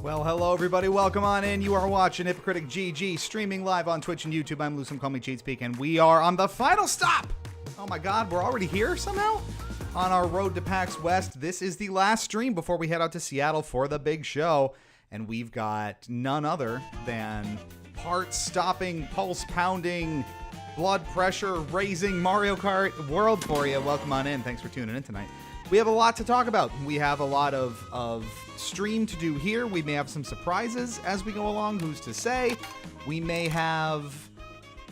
Well, hello everybody. Welcome on in. You are watching Hypocritic GG, streaming live on Twitch and YouTube. I'm Lou, call me Cheatspeak, and we are on the final stop. Oh my god, we're already here somehow? On our road to PAX West. This is the last stream before we head out to Seattle for the big show. And we've got none other than heart-stopping, pulse-pounding, blood pressure-raising Mario Kart world for you. Welcome on in. Thanks for tuning in tonight. We have a lot to talk about. We have a lot of stream to do here. We may have some surprises as we go along. Who's to say? We may have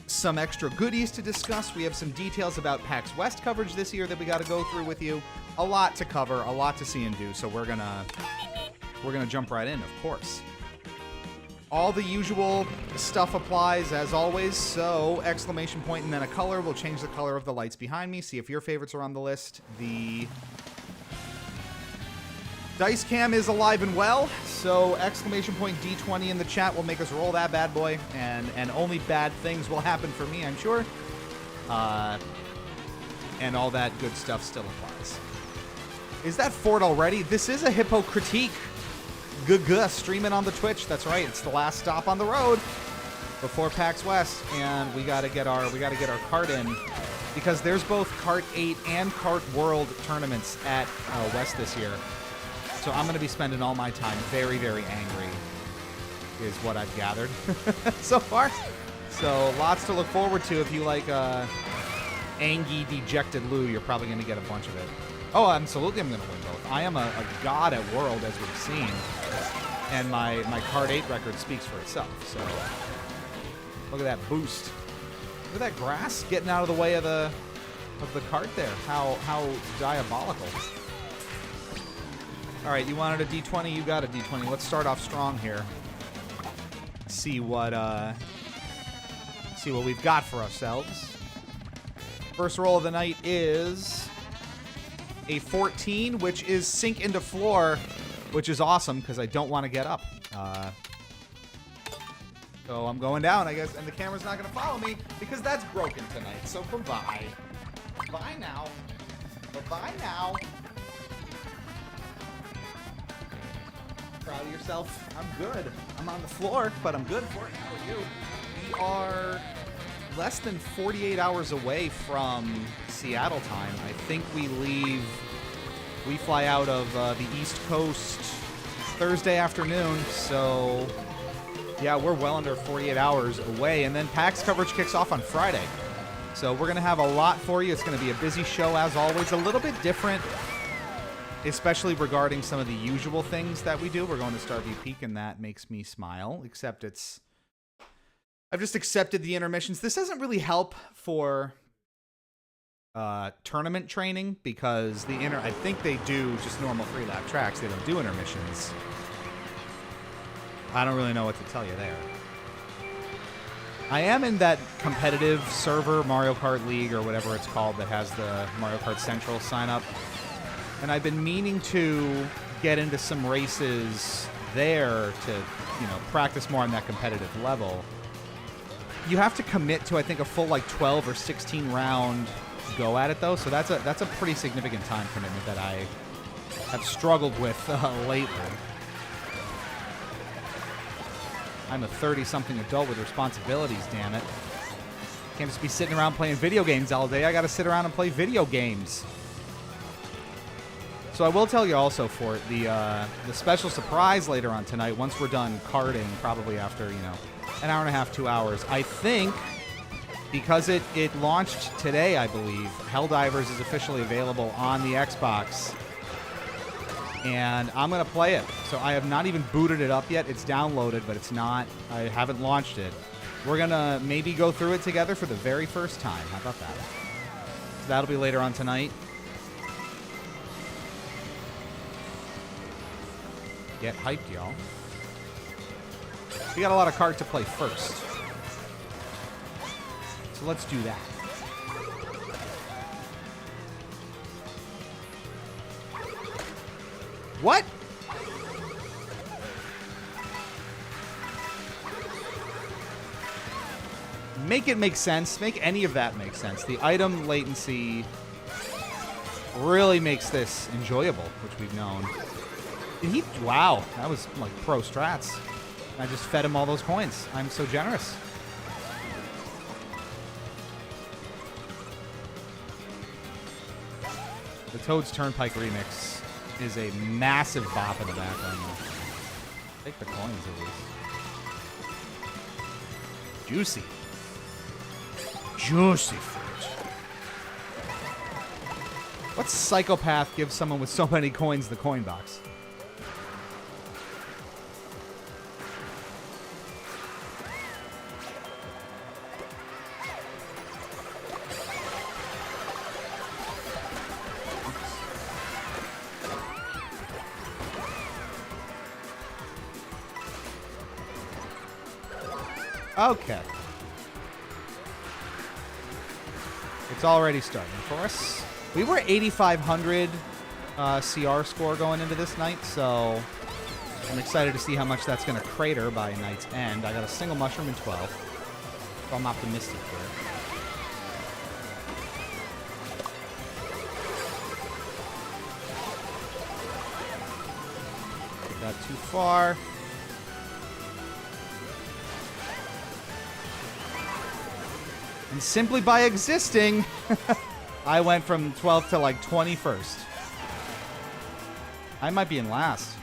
some extra goodies to discuss. We have some details about PAX West coverage this year that we got to go through with you. A lot to cover, a lot to see and do. So we're gonna jump right in, of course. All the usual stuff applies as always. So exclamation point and then a color. We'll change the color of the lights behind me. See if your favorites are on the list. The Dice Cam is alive and well, so exclamation point D20 in the chat will make us roll that bad boy, and only bad things will happen for me, I'm sure. And all that good stuff still applies. Is that Ford already? This is a Hippo Critique. Good streaming on the Twitch. That's right. It's the last stop on the road before PAX West, and we gotta get our Kart in because there's both Kart 8 and Kart World tournaments at West this year. So I'm going to be spending all my time very, very angry, is what I've gathered so far. So lots to look forward to. If you like angy, dejected Lou, you're probably going to get a bunch of it. Oh, absolutely, I'm going to win both. I am a god at World, as we've seen. And my Kart 8 record speaks for itself. So look at that boost. Look at that grass getting out of the way of the cart there. How diabolical. All right, you wanted a D20, you got a D20. Let's start off strong here. See what we've got for ourselves. First roll of the night is a 14, which is sink into floor, which is awesome because I don't want to get up. So I'm going down, I guess, and the camera's not going to follow me because that's broken tonight. So bye-bye. Bye now. Bye-bye now. Proud of yourself. I'm good. I'm on the floor, but I'm good for it. How are you? We are less than 48 hours away from Seattle time. I think we fly out of the East Coast Thursday afternoon, so yeah, we're well under 48 hours away, and then PAX coverage kicks off on Friday. So we're going to have a lot for you. It's going to be a busy show as always, a little bit different, especially regarding some of the usual things that we do. We're going to Starvey Peak, and that makes me smile, except I've just accepted the intermissions. This doesn't really help for tournament training because I think they do just normal 3-lap tracks. They don't do intermissions. I don't really know what to tell you there. I am in that competitive server, Mario Kart League or whatever it's called, that has the Mario Kart Central sign up. And I've been meaning to get into some races there to, practice more on that competitive level. You have to commit to, I think, a full 12 or 16 round go at it though, so that's a pretty significant time commitment that I have struggled with lately. I'm a 30-something adult with responsibilities, damn it. Can't just be sitting around playing video games all day. I gotta sit around and play video games. So I will tell you also, for the special surprise later on tonight, once we're done karting, probably after, an hour and a half, 2 hours, I think, because it launched today, I believe, Helldivers is officially available on the Xbox, and I'm going to play it. So I have not even booted it up yet. It's downloaded, but I haven't launched it. We're going to maybe go through it together for the very first time. How about that? So that'll be later on tonight. Get hyped, y'all. We got a lot of Kart to play first. So let's do that. What? Make it make sense. Make any of that make sense. The item latency really makes this enjoyable, which we've known. Did he? Wow, that was like pro strats. I just fed him all those coins. I'm so generous. The Toad's Turnpike remix is a massive bop in the background. Take the coins at least. Juicy. Juicy fruit. What psychopath gives someone with so many coins the coin box? Okay. It's already starting for us. We were 8,500 CR score going into this night, so I'm excited to see how much that's going to crater by night's end. I got a single mushroom in 12, so I'm optimistic here. Got too far. And simply by existing, I went from 12th to like 21st. I might be in last.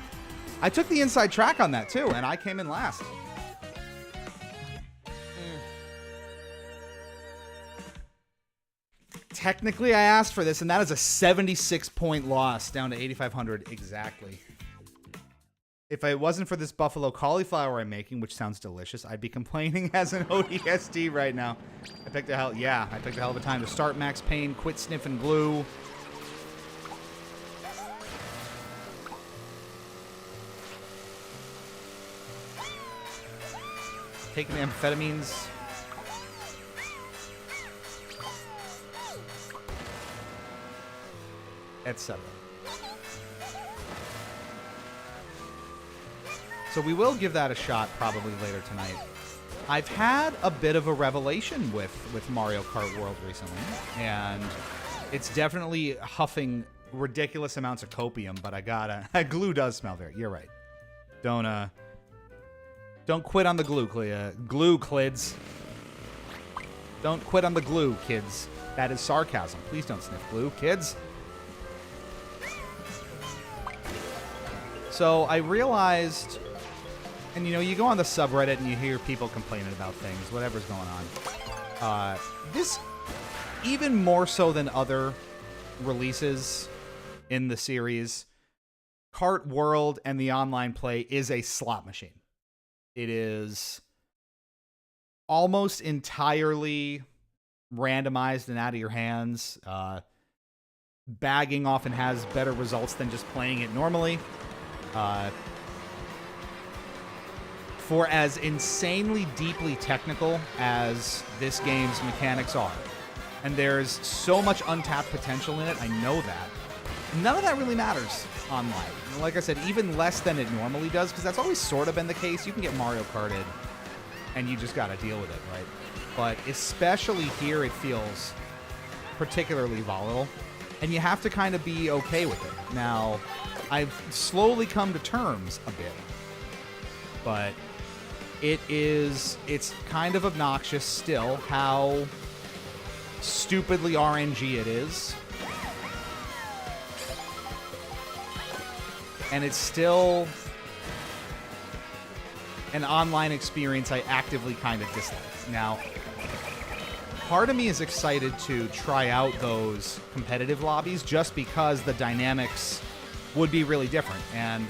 I took the inside track on that too, and I came in last. Technically, I asked for this, and that is a 76-point loss down to 8,500 exactly. If it wasn't for this buffalo cauliflower I'm making, which sounds delicious, I'd be complaining as an ODST right now. I picked a hell of a time to start Max Payne, quit sniffing glue. Taking amphetamines. Etc. So we will give that a shot probably later tonight. I've had a bit of a revelation with Mario Kart World recently, and it's definitely huffing ridiculous amounts of copium, but I gotta... glue does smell very... You're right. Don't quit on the glue, glue, Clids. Don't quit on the glue, kids. That is sarcasm. Please don't sniff glue, kids. So I realized... And, you know, you go on the subreddit and you hear people complaining about things, whatever's going on. This, even more so than other releases in the series, Kart World and the online play is a slot machine. It is almost entirely randomized and out of your hands. Bagging often has better results than just playing it normally. For as insanely deeply technical as this game's mechanics are, and there's so much untapped potential in it, I know that. None of that really matters online. Like I said, even less than it normally does, because that's always sort of been the case. You can get Mario Karted, and you just got to deal with it, right? But especially here, it feels particularly volatile, and you have to kind of be okay with it. Now, I've slowly come to terms a bit, but it's kind of obnoxious still how stupidly RNG it is. And it's still an online experience I actively kind of dislike. Now, part of me is excited to try out those competitive lobbies just because the dynamics would be really different. And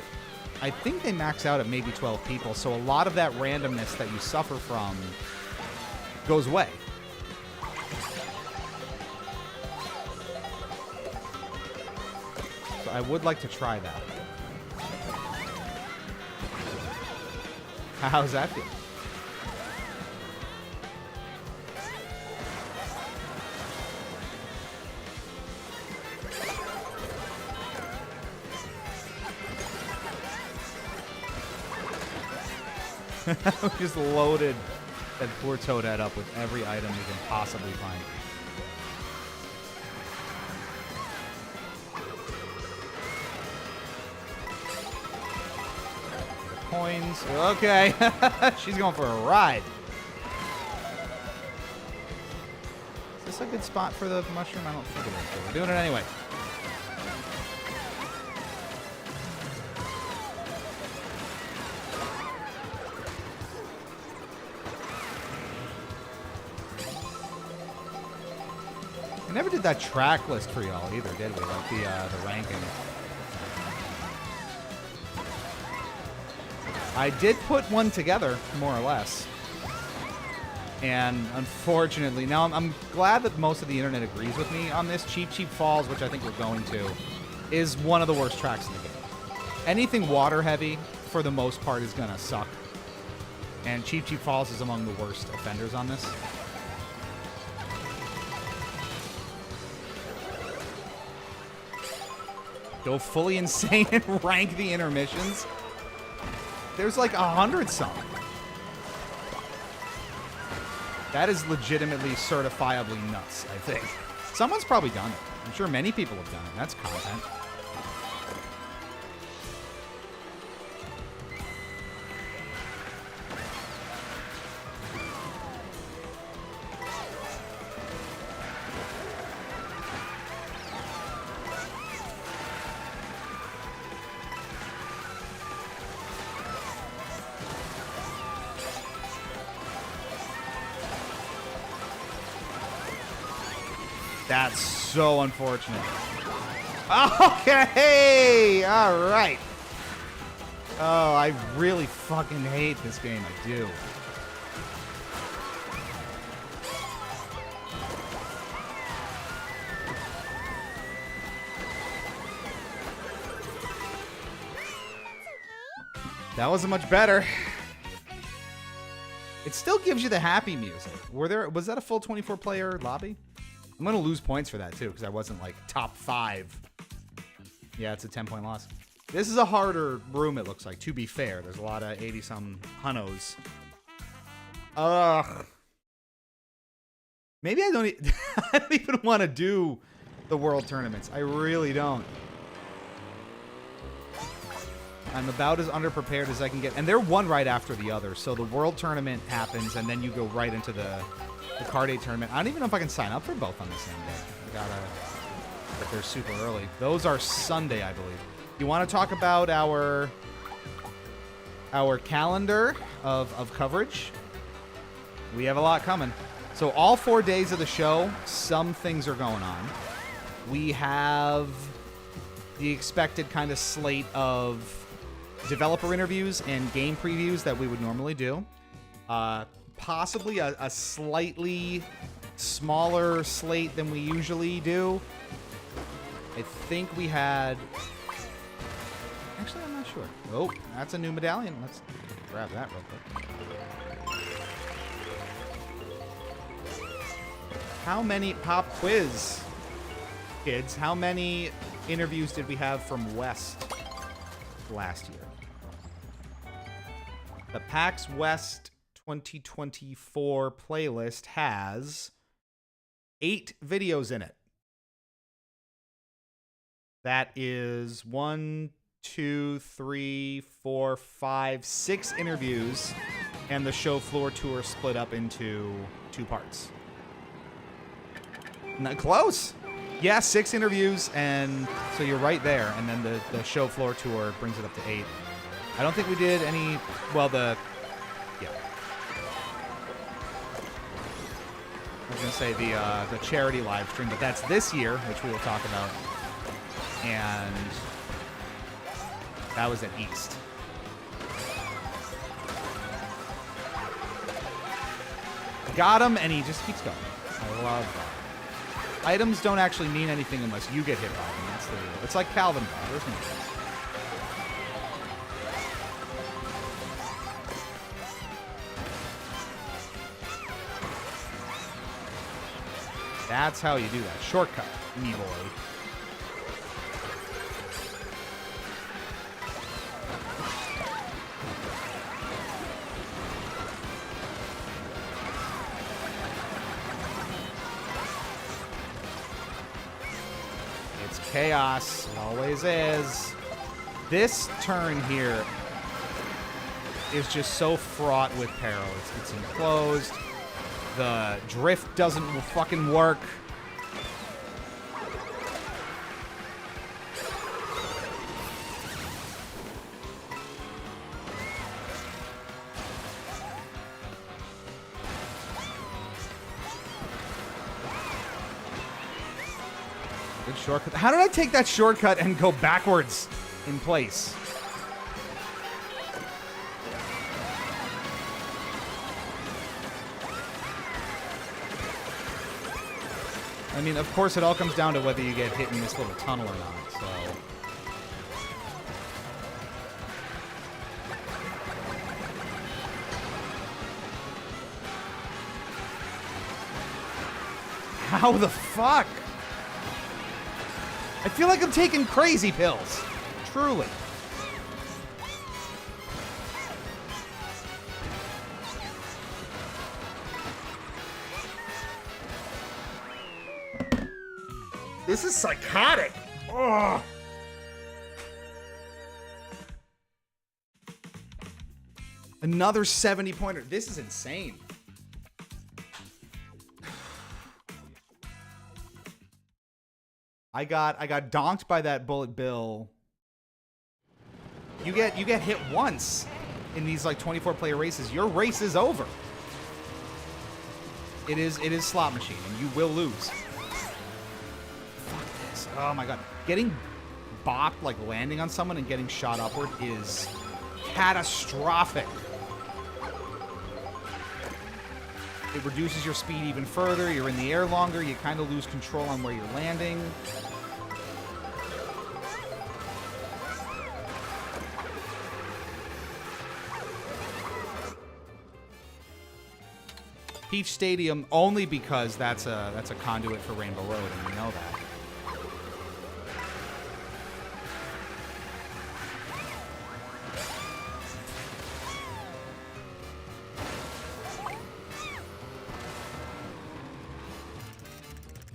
I think they max out at maybe 12 people, so a lot of that randomness that you suffer from goes away. So I would like to try that. How's that feel? We just loaded that poor Toadette up with every item we can possibly find. coins. Okay. She's going for a ride. Is this a good spot for the mushroom? I don't think it is, but we're doing it anyway. We never did that track list for y'all either, did we? Like the ranking. I did put one together, more or less. And unfortunately, now I'm glad that most of the internet agrees with me on this. Cheap Cheap Falls, which I think we're going to, is one of the worst tracks in the game. Anything water heavy, for the most part, is going to suck. And Cheap Cheap Falls is among the worst offenders on this. Go fully insane and rank the intermissions. There's like 100 some. That is legitimately certifiably nuts, I think. Someone's probably done it. I'm sure many people have done it. That's content. That's so unfortunate. Okay! Alright. Oh, I really fucking hate this game. I do. That wasn't much better. It still gives you the happy music. Was that a full 24-player lobby? I'm going to lose points for that, too, because I wasn't, like, top 5. Yeah, it's a 10-point loss. This is a harder room, it looks like, to be fair. There's a lot of 80-some hunnos. Ugh. Maybe I don't even want to do the world tournaments. I really don't. I'm about as underprepared as I can get. And they're one right after the other. So the world tournament happens, and then you go right into the Kart 8 tournament. I don't even know if I can sign up for both on the same day. I gotta, but they're super early. Those are Sunday, I believe. You want to talk about our calendar of coverage? We have a lot coming. So all 4 days of the show, some things are going on. We have the expected kind of slate of developer interviews and game previews that we would normally do. Possibly a slightly smaller slate than we usually do. I think we had... Actually, I'm not sure. Oh, that's a new medallion. Let's grab that real quick. How many pop quiz, kids? How many interviews did we have from West last year? The PAX West 2024 playlist has 8 videos in it. That is 1, 2, 3, 4, 5, 6 interviews, and the show floor tour split up into 2 parts. Not close. Yeah, 6 interviews, and so you're right there. And then the show floor tour brings it up to 8. I don't think we did any. Well, yeah. I was gonna say the charity live stream, but that's this year, which we will talk about. And that was at East. Got him, and he just keeps going. I love that. Items don't actually mean anything unless you get hit by them. That's the rule. It's like Calvin Ball. There's no difference. That's how you do that. Shortcut, me boy. It's chaos. It always is. This turn here, is just so fraught with peril. It's enclosed. The drift doesn't fucking work. Good shortcut. How did I take that shortcut and go backwards in place? I mean, of course, it all comes down to whether you get hit in this little tunnel or not, so... How the fuck? I feel like I'm taking crazy pills. Truly. This is psychotic. Ugh. Another 70-pointer. This is insane. I got donked by that bullet bill. You get hit once in these like 24-player races. Your race is over. It is slot machine, and you will lose. Fuck this. Oh my god. Getting bopped, like landing on someone and getting shot upward is catastrophic. It reduces your speed even further. You're in the air longer. You kind of lose control on where you're landing. Peach Stadium only because that's a conduit for Rainbow Road, and we know that.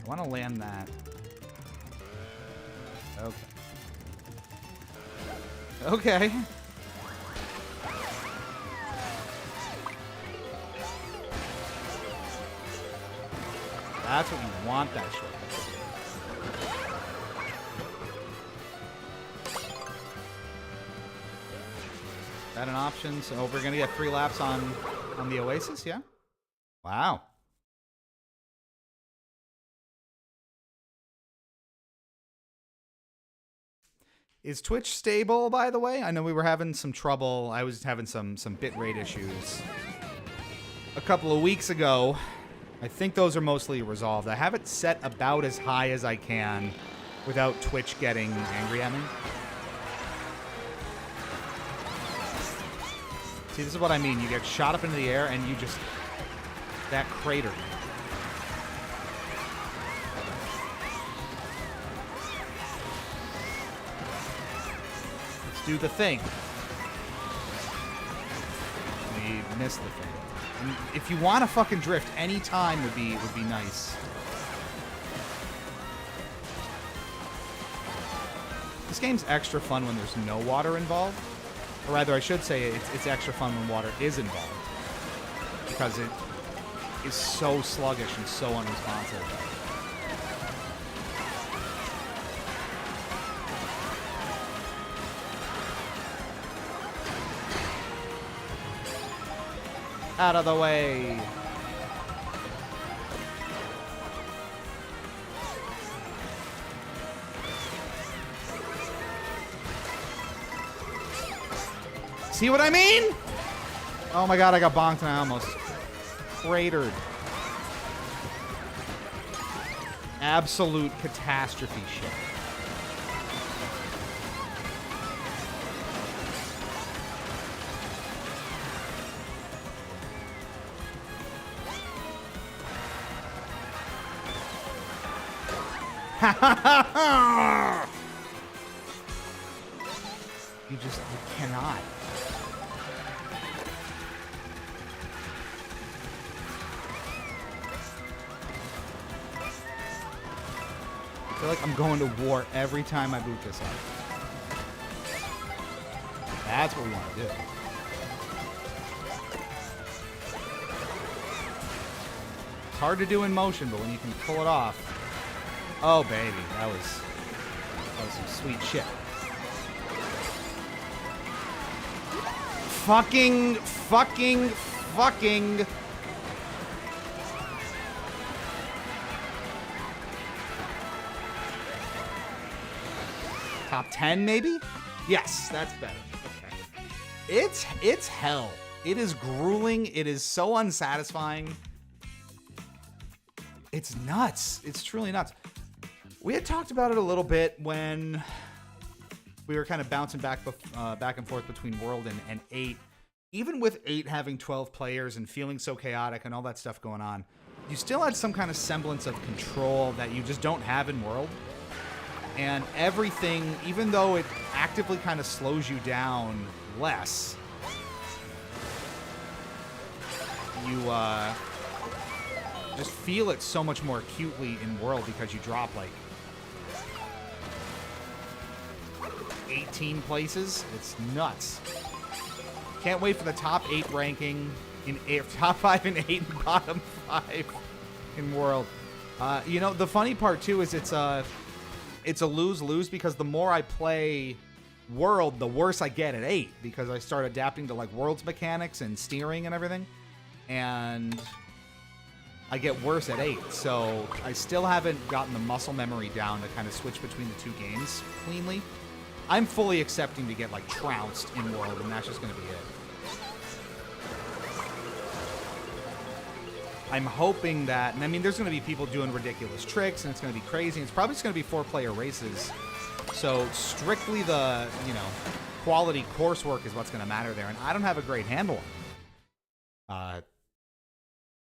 I want to land that. Okay. Okay. That's what you want, that short. Is that an option? So we're going to get 3 laps on the Oasis, yeah? Wow. Is Twitch stable, by the way? I know we were having some trouble. I was having some bitrate issues a couple of weeks ago. I think those are mostly resolved. I have it set about as high as I can without Twitch getting angry at me. See, this is what I mean. You get shot up into the air and you just... that crater. Let's do the thing. We missed the thing. And if you want to fucking drift, any time would be nice. This game's extra fun when there's no water involved. Or rather, I should say it's extra fun when water is involved. Because it is so sluggish and so unresponsive. Out of the way. See what I mean? Oh my god, I got bonked and I almost cratered. Absolute catastrophe shit. You cannot. I feel like I'm going to war every time I boot this up. That's what we want to do. It's hard to do in motion, but when you can pull it off. Oh, baby. That was some sweet shit. Fucking. Top 10, maybe? Yes, that's better. Okay. It's hell. It is grueling. It is so unsatisfying. It's nuts. It's truly nuts. We had talked about it a little bit when we were kind of bouncing back and forth between World and 8. Even with 8 having 12 players and feeling so chaotic and all that stuff going on, you still had some kind of semblance of control that you just don't have in World. And everything, even though it actively kind of slows you down less, you just feel it so much more acutely in World because you drop like 18 places. It's nuts. Can't wait for the top 8 ranking in top 5 and 8 and bottom 5 in World. You know, the funny part too is it's a lose-lose because the more I play World, the worse I get at 8 because I start adapting to like World's mechanics and steering and everything, and I get worse at 8. So I still haven't gotten the muscle memory down to kind of switch between the two games cleanly. I'm fully accepting to get like trounced in World, and that's just going to be it. I'm hoping that, and I mean, there's going to be people doing ridiculous tricks, and it's going to be crazy. It's probably just going to be 4-player races. So strictly the, you know, quality coursework is what's going to matter there, and I don't have a great handle on it.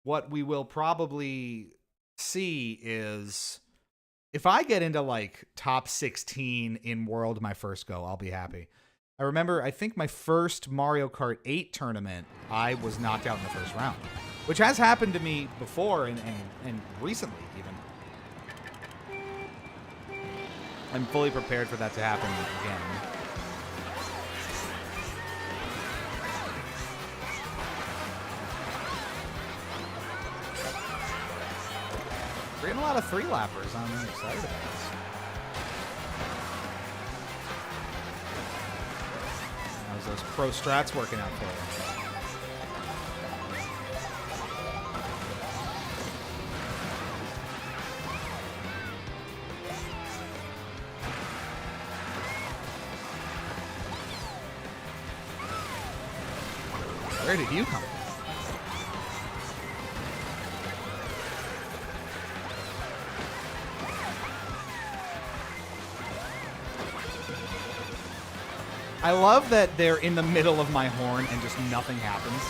What we will probably see is if I get into like top 16 in World my first go, I'll be happy. I remember, I think my first Mario Kart 8 tournament, I was knocked out in the first round, which has happened to me before and recently even. I'm fully prepared for that to happen again. We're getting a lot of 3-lappers. I'm excited about this. How's those pro strats working out for you? Where did you come from? I love that they're in the middle of my horn and just nothing happens.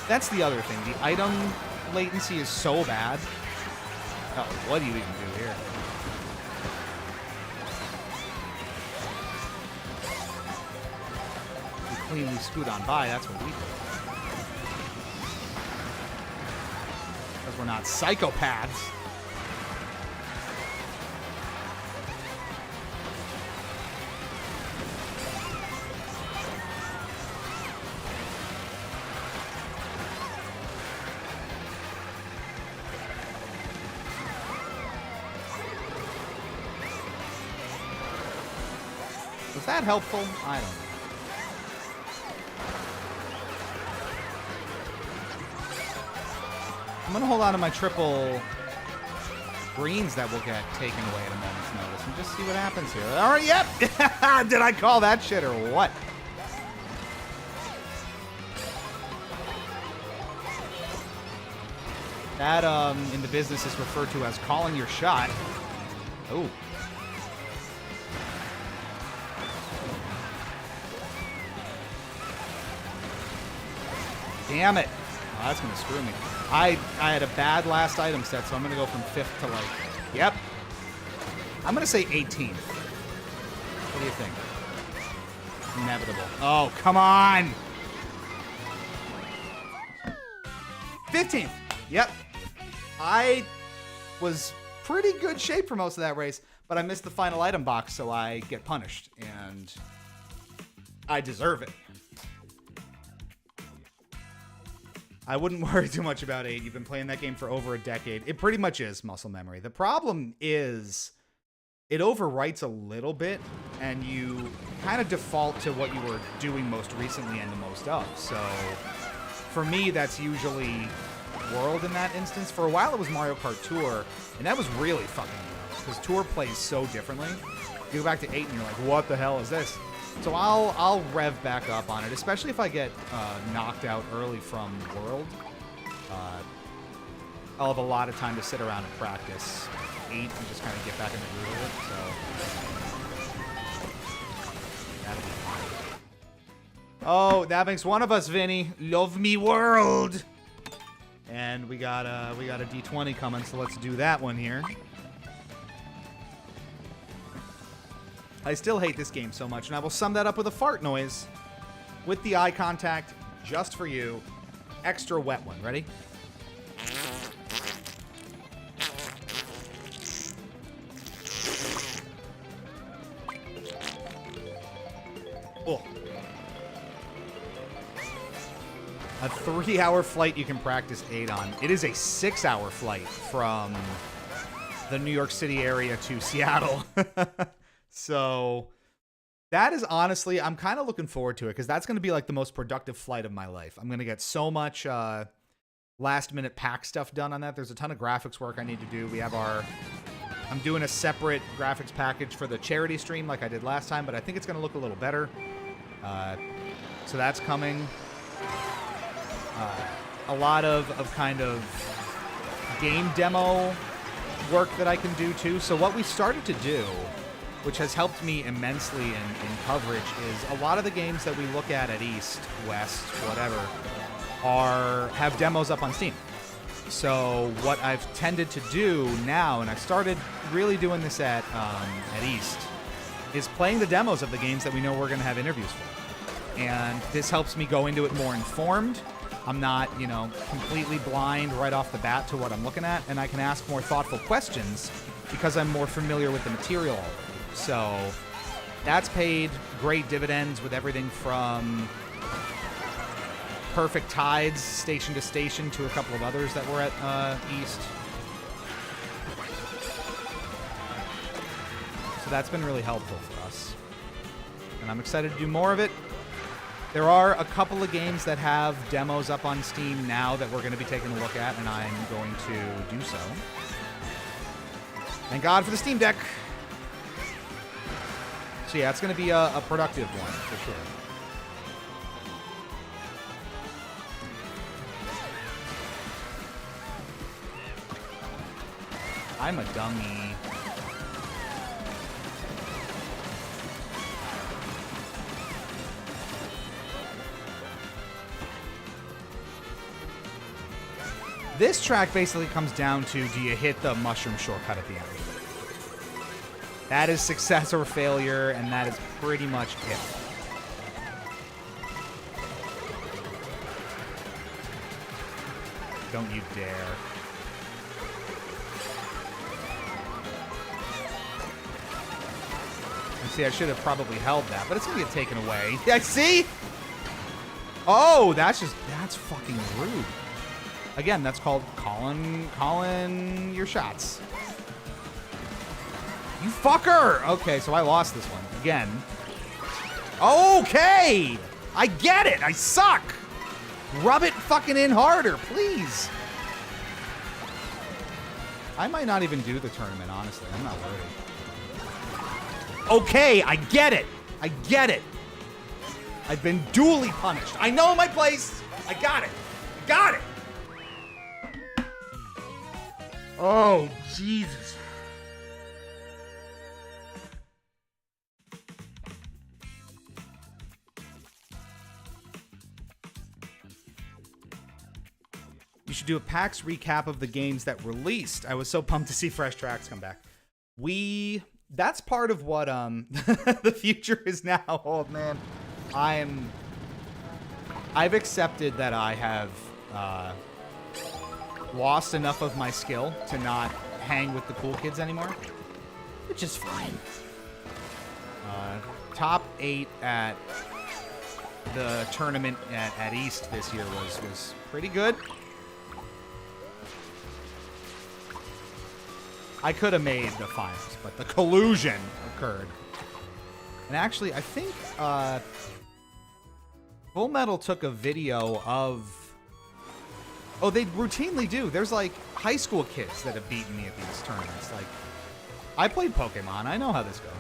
That's the other thing. The item latency is so bad. Oh, what do you even do here? We cleanly scoot on by, that's what we do. Because we're not psychopaths. Was that helpful? I don't know. I'm going to hold on to my triple greens that will get taken away at a moment's notice and just see what happens here. All right, yep. Did I call that shit or what? That, in the business is referred to as calling your shot. Oh. Damn it. Oh, that's going to screw me. I had a bad last item set, so I'm going to go from 5th to like... Yep. I'm going to say 18th. What do you think? Inevitable. Oh, come on! 15th. Yep. I was pretty good shape for most of that race, but I missed the final item box, so I get punished, and I deserve it. I wouldn't worry too much about 8. You've been playing that game for over a decade. It pretty much is muscle memory. The problem is it overwrites a little bit, and you kind of default to what you were doing most recently and the most of. So for me, that's usually World in that instance. For a while, it was Mario Kart Tour, and that was really fucking gross, because Tour plays so differently. You go back to 8, and you're like, what the hell is this? So I'll rev back up on it, especially if I get knocked out early from World. I'll have a lot of time to sit around and practice 8 and just kind of get back in the groove of it. So that'll be fine. Oh, that makes one of us, Vinny. Love me World. And we got a D20 coming, so let's do that one here. I still hate this game so much, and I will sum that up with a fart noise with the eye contact just for you. Extra wet one. Ready? Oh. A 3-hour flight you can practice 8 on. It is a 6-hour flight from the New York City area to Seattle. So that is honestly, I'm kind of looking forward to it, because that's going to be like the most productive flight of my life. I'm going to get so much last minute PAX stuff done on that. There's a ton of graphics work I need to do. We have I'm doing a separate graphics package for the charity stream like I did last time, but I think it's going to look a little better. So that's coming. A lot of kind of game demo work that I can do too. So what we started to do, which has helped me immensely in coverage, is a lot of the games that we look at East, West, whatever, have demos up on Steam. So what I've tended to do now, and I've started really doing this at East, is playing the demos of the games that we know we're going to have interviews for. And this helps me go into it more informed. I'm not, completely blind right off the bat to what I'm looking at, and I can ask more thoughtful questions because I'm more familiar with the material already. So that's paid great dividends with everything from Perfect Tides, Station to Station, to a couple of others that were at East. So that's been really helpful for us. And I'm excited to do more of it. There are a couple of games that have demos up on Steam now that we're going to be taking a look at, and I'm going to do so. Thank God for the Steam Deck. So yeah, it's going to be a productive one, for sure. I'm a dummy. This track basically comes down to, do you hit the mushroom shortcut at the end? That is success or failure, and that is pretty much it. Don't you dare. And see, I should have probably held that, but it's going to get taken away. Yeah, see? Oh, that's fucking rude. Again, that's called calling your shots. You fucker! Okay, so I lost this one. Again. Okay! I get it! I suck! Rub it fucking in harder, please! I might not even do the tournament, honestly. I'm not worried. Okay, I get it! I get it! I've been duly punished. I know my place! I got it! I got it! Oh, Jesus. You should do a PAX recap of the games that released. I was so pumped to see fresh tracks come back. That's part of what the future is now, old man. I've accepted that I have lost enough of my skill to not hang with the cool kids anymore, which is fine. Top 8 at the tournament at East this year was pretty good. I could have made the finals, but the collusion occurred. And actually, I think Full Metal took a video of... Oh, they routinely do. There's, like, high school kids that have beaten me at these tournaments. Like, I played Pokemon. I know how this goes.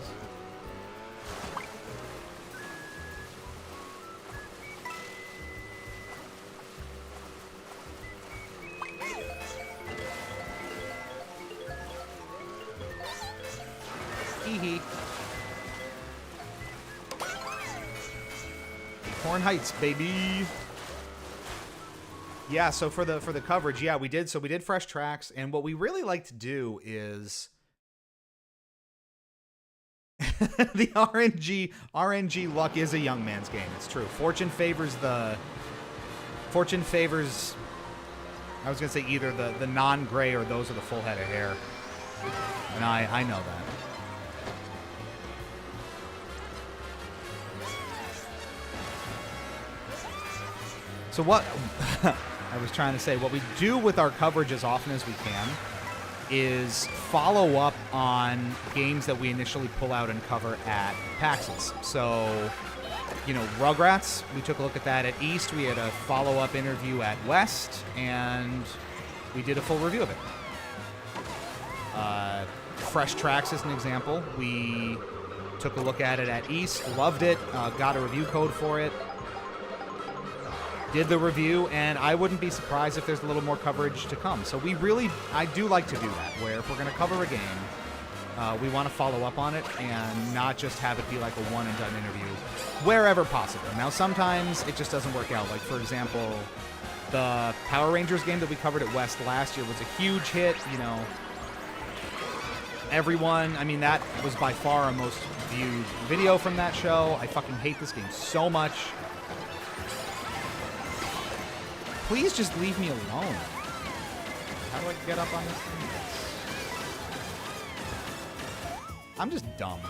Hee-hee. Horn Heights, baby. Yeah, so for the coverage, yeah, we did fresh tracks, and what we really like to do is the RNG luck is a young man's game. It's true. Fortune favors I was gonna say either the non-gray or those with a full head of hair, and I know that. So what I was trying to say, what we do with our coverage as often as we can is follow up on games that we initially pull out and cover at PAXs. So, you know, Rugrats, we took a look at that at East. We had a follow-up interview at West, and we did a full review of it. Fresh Tracks is an example. We took a look at it at East, loved it, got a review code for it. Did the review, and I wouldn't be surprised if there's a little more coverage to come. So I do like to do that, where if we're going to cover a game, we want to follow up on it and not just have it be like a one-and-done interview wherever possible. Now, sometimes it just doesn't work out. Like, for example, the Power Rangers game that we covered at West last year was a huge hit, you know. Everyone, I mean, that was by far our most viewed video from that show. I fucking hate this game so much. Please just leave me alone. How do I get up on this thing? I'm just dumb.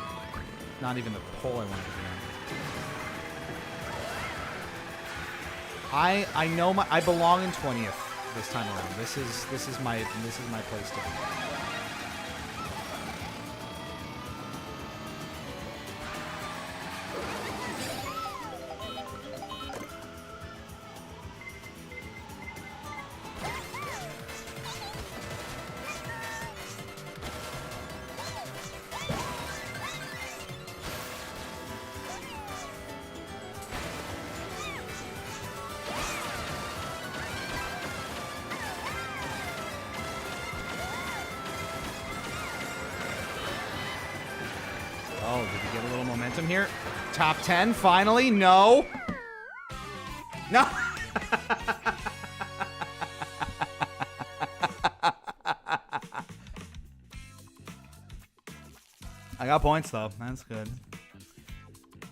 Not even the pole I wanted to be in. I know I belong in 20th this time around. This is my place to be. Oh, did we get a little momentum here? Top 10, finally? No. No. I got points, though. That's good.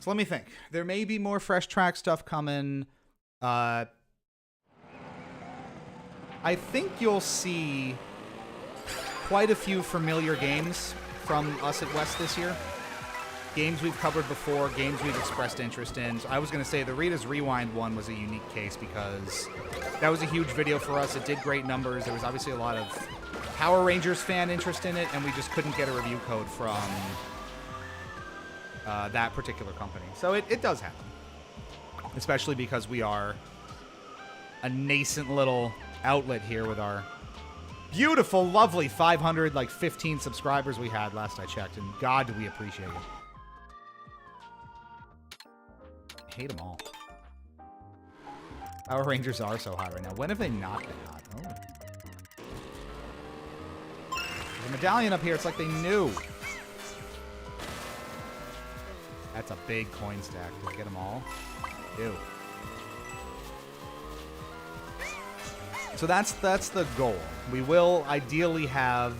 So let me think. There may be more fresh track stuff coming. I think you'll see quite a few familiar games from us at West this year. Games we've covered before, games we've expressed interest in. So I was going to say the Rita's Rewind one was a unique case because that was a huge video for us. It did great numbers. There was obviously a lot of Power Rangers fan interest in it, and we just couldn't get a review code from that particular company. So it does happen, especially because we are a nascent little outlet here with our beautiful, lovely 515 subscribers we had last I checked, and God, do we appreciate it. I hate them all. Power Rangers are so hot right now. When have they not been hot? Oh. There's a medallion up here. It's like they knew. That's a big coin stack. Did I get them all? Ew. So that's the goal. We will ideally have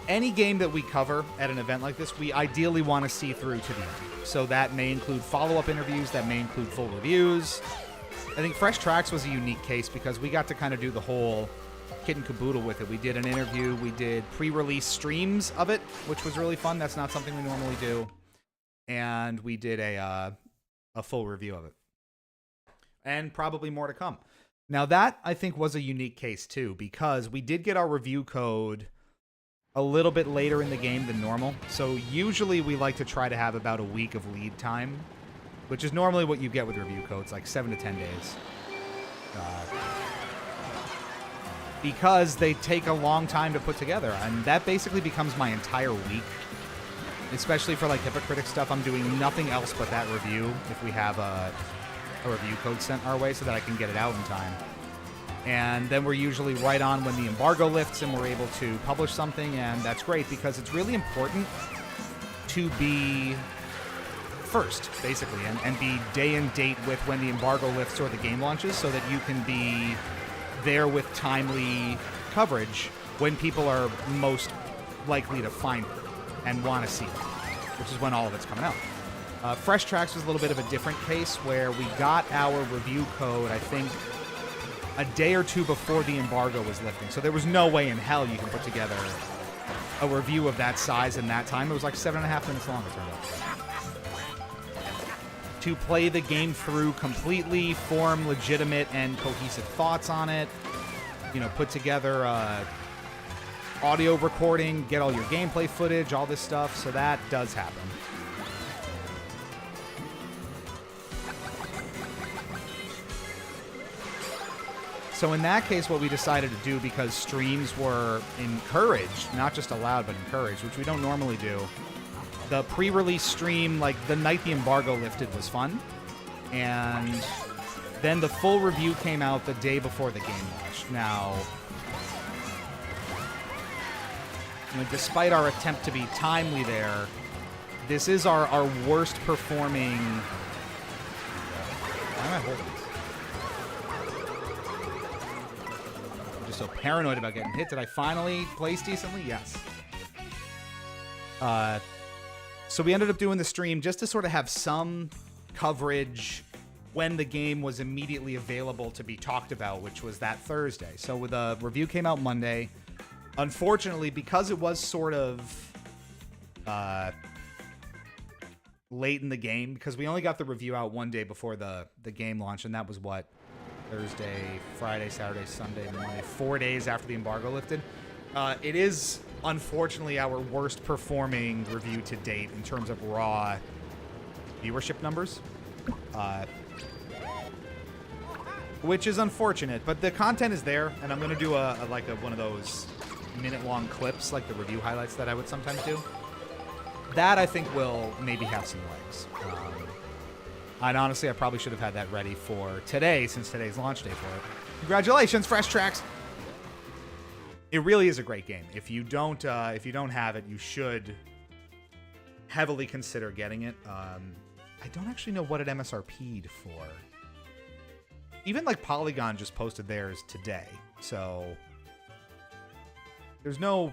any game that we cover at an event like this, we ideally want to see through to the end. So that may include follow-up interviews, that may include full reviews. I think Fresh Tracks was a unique case because we got to kind of do the whole kit and caboodle with it. We did an interview, we did pre-release streams of it, which was really fun. That's not something we normally do. And we did a a full review of it. And probably more to come. Now that, I think, was a unique case too, because we did get our review code a little bit later in the game than normal. So usually we like to try to have about a week of lead time, which is normally what you get with review codes, like 7 to 10 days. Because they take a long time to put together, and that basically becomes my entire week. Especially for like Hypocritic stuff, I'm doing nothing else but that review if we have a review code sent our way so that I can get it out in time. And then we're usually right on when the embargo lifts and we're able to publish something, and that's great because it's really important to be first, basically, and be day and date with when the embargo lifts or the game launches so that you can be there with timely coverage when people are most likely to find it and want to see it, which is when all of it's coming out. Fresh Tracks was a little bit of a different case where we got our review code, I think, a day or two before the embargo was lifting. So there was no way in hell you can put together a review of that size in that time. It was like 7.5 minutes long, it turned out. To play the game through completely, form legitimate and cohesive thoughts on it, you know, put together audio recording, get all your gameplay footage, all this stuff. So that does happen. So in that case, what we decided to do, because streams were encouraged, not just allowed, but encouraged, which we don't normally do, the pre-release stream, like the night the embargo lifted, was fun. And then the full review came out the day before the game launched. Now, you know, despite our attempt to be timely there, this is our worst performing... Why am I holding this? So paranoid about getting hit. Did I finally place decently? Yes. So we ended up doing the stream just to sort of have some coverage when the game was immediately available to be talked about, which was that Thursday. So the review came out Monday. Unfortunately, because it was sort of late in the game, because we only got the review out one day before the game launch, and that was what? Thursday, Friday, Saturday, Sunday, Monday, 4 days after the embargo lifted. It is, unfortunately, our worst performing review to date in terms of raw viewership numbers. Which is unfortunate, but the content is there, and I'm going to do one of those minute-long clips, like the review highlights that I would sometimes do. That, I think, will maybe have some legs. And honestly, I probably should have had that ready for today, since today's launch day for it. Congratulations, Fresh Tracks! It really is a great game. If you don't have it, you should heavily consider getting it. I don't actually know what it MSRP'd for. Even like Polygon just posted theirs today, so there's no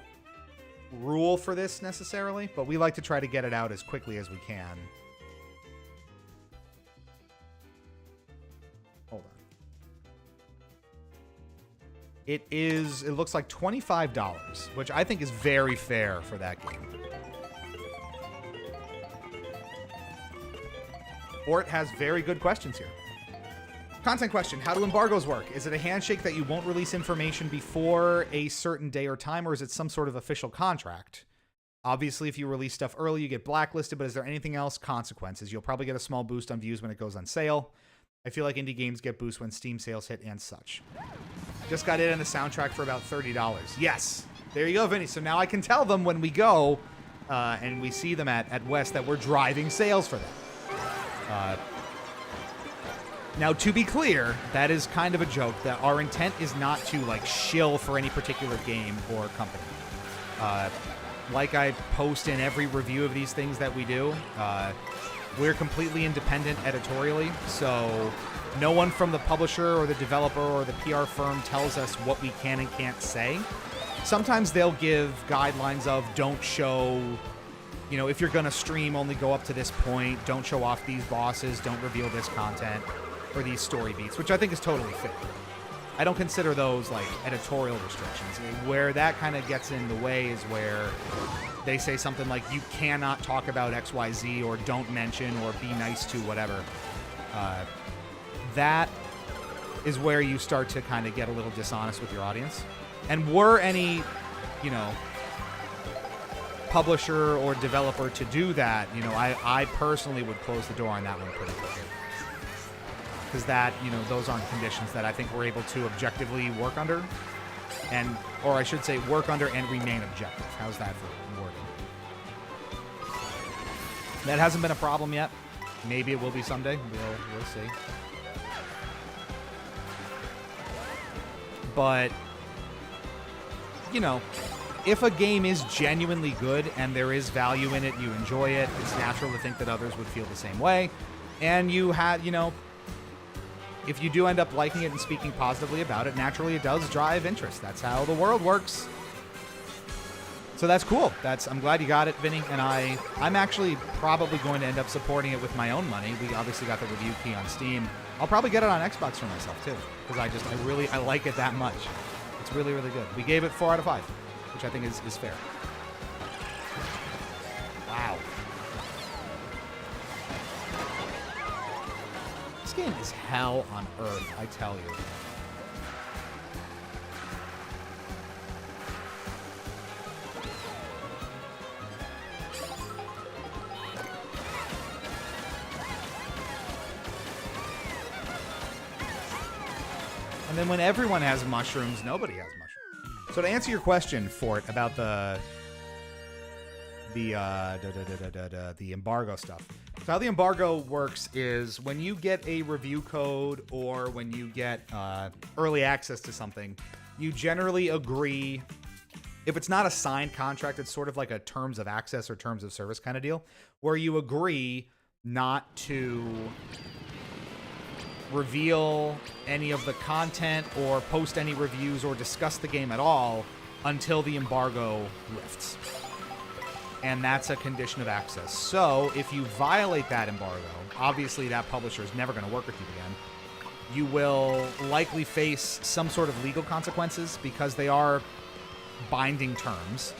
rule for this necessarily, but we like to try to get it out as quickly as we can. Hold on. It looks like $25, which I think is very fair for that game. Fort has very good questions here. Content question: how do embargoes work? Is it a handshake that you won't release information before a certain day or time, or is it some sort of official contract? Obviously, if you release stuff early, you get blacklisted, but is there anything else? Consequences. You'll probably get a small boost on views when it goes on sale. I feel like indie games get boosts when Steam sales hit and such. Just got it in the soundtrack for about $30. Yes. There you go, Vinny. So now I can tell them when we go and we see them at West that we're driving sales for them. Now, to be clear, that is kind of a joke. That our intent is not to, like, shill for any particular game or company. Like I post in every review of these things that we do, we're completely independent editorially, so no one from the publisher or the developer or the PR firm tells us what we can and can't say. Sometimes they'll give guidelines of don't show, you know, if you're going to stream, only go up to this point, don't show off these bosses, don't reveal this content, or these story beats, which I think is totally fair. I don't consider those like editorial restrictions. Where that kind of gets in the way is where they say something like you cannot talk about XYZ or don't mention or be nice to whatever. That is where you start to kind of get a little dishonest with your audience. And were any, you know, publisher or developer to do that, you know, I personally would close the door on that one pretty quickly. Because that, you know, those aren't conditions that I think we're able to objectively work under. And, or I should say, work under and remain objective. How's that for wording? That hasn't been a problem yet. Maybe it will be someday. We'll see. But, you know, if a game is genuinely good and there is value in it, you enjoy it, it's natural to think that others would feel the same way. And you had, you know, if you do end up liking it and speaking positively about it, naturally it does drive interest. That's how the world works. So that's cool. I'm glad you got it, Vinny. And I'm actually probably going to end up supporting it with my own money. We obviously got the review key on Steam. I'll probably get it on Xbox for myself too, because I like it that much. It's really, really good. We gave it 4 out of 5, which I think is fair. Wow. This game is hell on earth, I tell you. And then when everyone has mushrooms, nobody has mushrooms. So to answer your question, Fort, about the embargo stuff. So how the embargo works is when you get a review code or when you get early access to something, you generally agree. If it's not a signed contract, it's sort of like a terms of access or terms of service kind of deal, where you agree not to reveal any of the content or post any reviews or discuss the game at all until the embargo lifts. And that's a condition of access. So if you violate that embargo, obviously that publisher is never going to work with you again. You will likely face some sort of legal consequences because they are binding terms.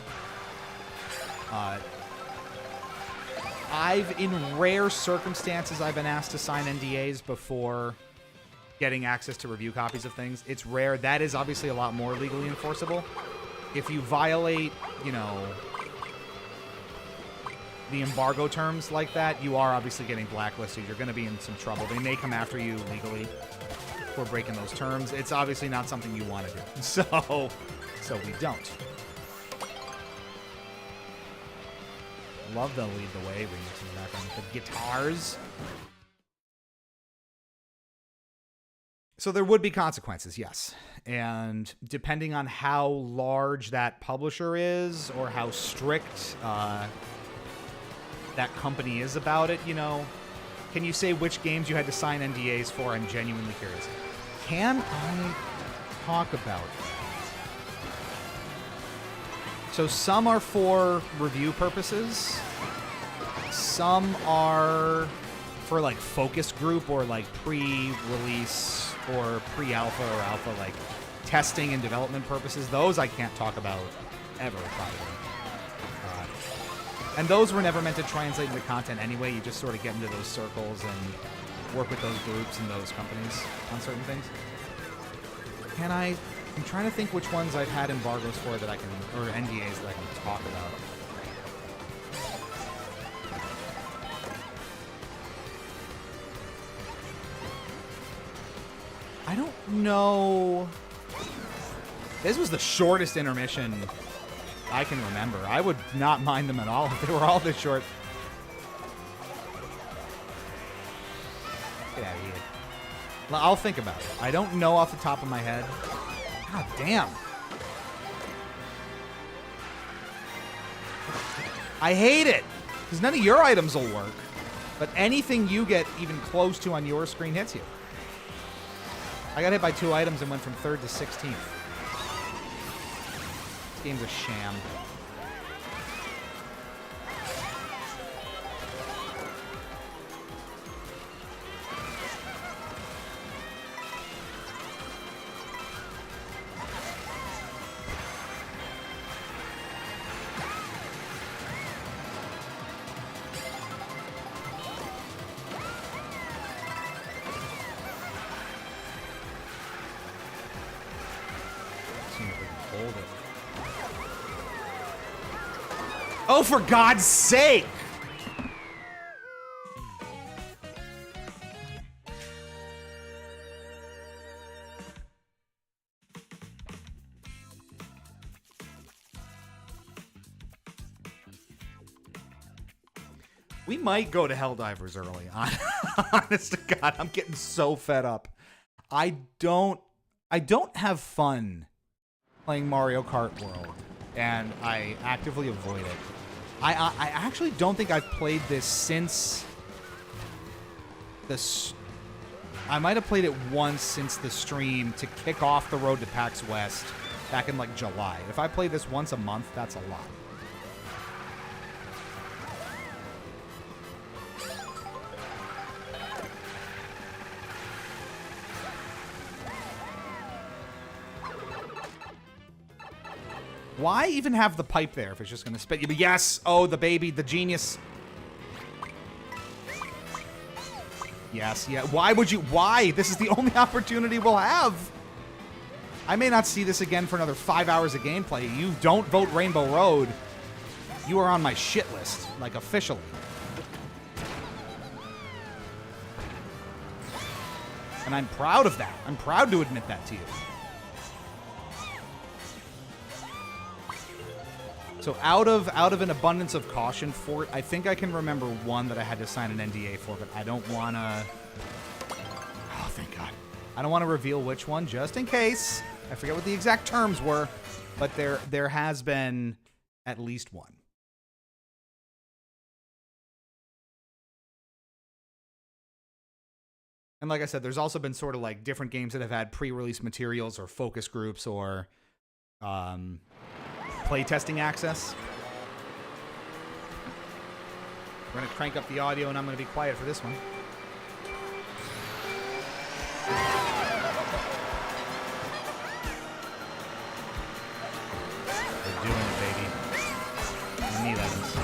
In rare circumstances, I've been asked to sign NDAs before getting access to review copies of things. It's rare. That is obviously a lot more legally enforceable. If you violate, you know, the embargo terms like that, you are obviously getting blacklisted. You're going to be in some trouble. They may come after you legally for breaking those terms. It's obviously not something you want to do. So we don't. Love the Lead the Way remix in the background. The guitars. So there would be consequences, yes. And depending on how large that publisher is or how strict that company is about it, you know, can you say which games you had to sign NDAs for? I'm genuinely curious. Can I talk about that? So some are for review purposes. Some are for like focus group or like pre-release or pre-alpha or alpha, like testing and development purposes. Those I can't talk about ever, probably. And those were never meant to translate into content anyway. You just sort of get into those circles and work with those groups and those companies on certain things. I'm trying to think which ones I've had embargoes for that I can, or NDAs that I can talk about. I don't know. This was the shortest intermission I can remember. I would not mind them at all if they were all this short. Get out of here. I'll think about it. I don't know off the top of my head. God damn. I hate it. Because none of your items will work. But anything you get even close to on your screen hits you. I got hit by 2 items and went from 3rd to 16th. This game's a sham. hold it. Oh, for God's sake! We might go to Helldivers early. Honest to God, I'm getting so fed up. I don't have fun playing Mario Kart World, and I actively avoid it. I actually don't think I've played this since this. I might have played it once since the stream to kick off the road to PAX West back in like July. If I play this once a month, that's a lot. Why even have the pipe there if it's just going to spit you? But yes! Oh, the baby, the genius. Yes, yeah. Why would you? Why? This is the only opportunity we'll have. I may not see this again for another 5 hours of gameplay. You don't vote Rainbow Road. You are on my shit list, like officially. And I'm proud of that. I'm proud to admit that to you. So out of an abundance of caution, Fort, I think I can remember one that I had to sign an NDA for, but I don't want to... Oh, thank God. I don't want to reveal which one, just in case. I forget what the exact terms were, but there has been at least one. And like I said, there's also been sort of like different games that have had pre-release materials or focus groups or... playtesting access. We're going to crank up the audio, and I'm going to be quiet for this one. We're doing it, baby. We need Evans.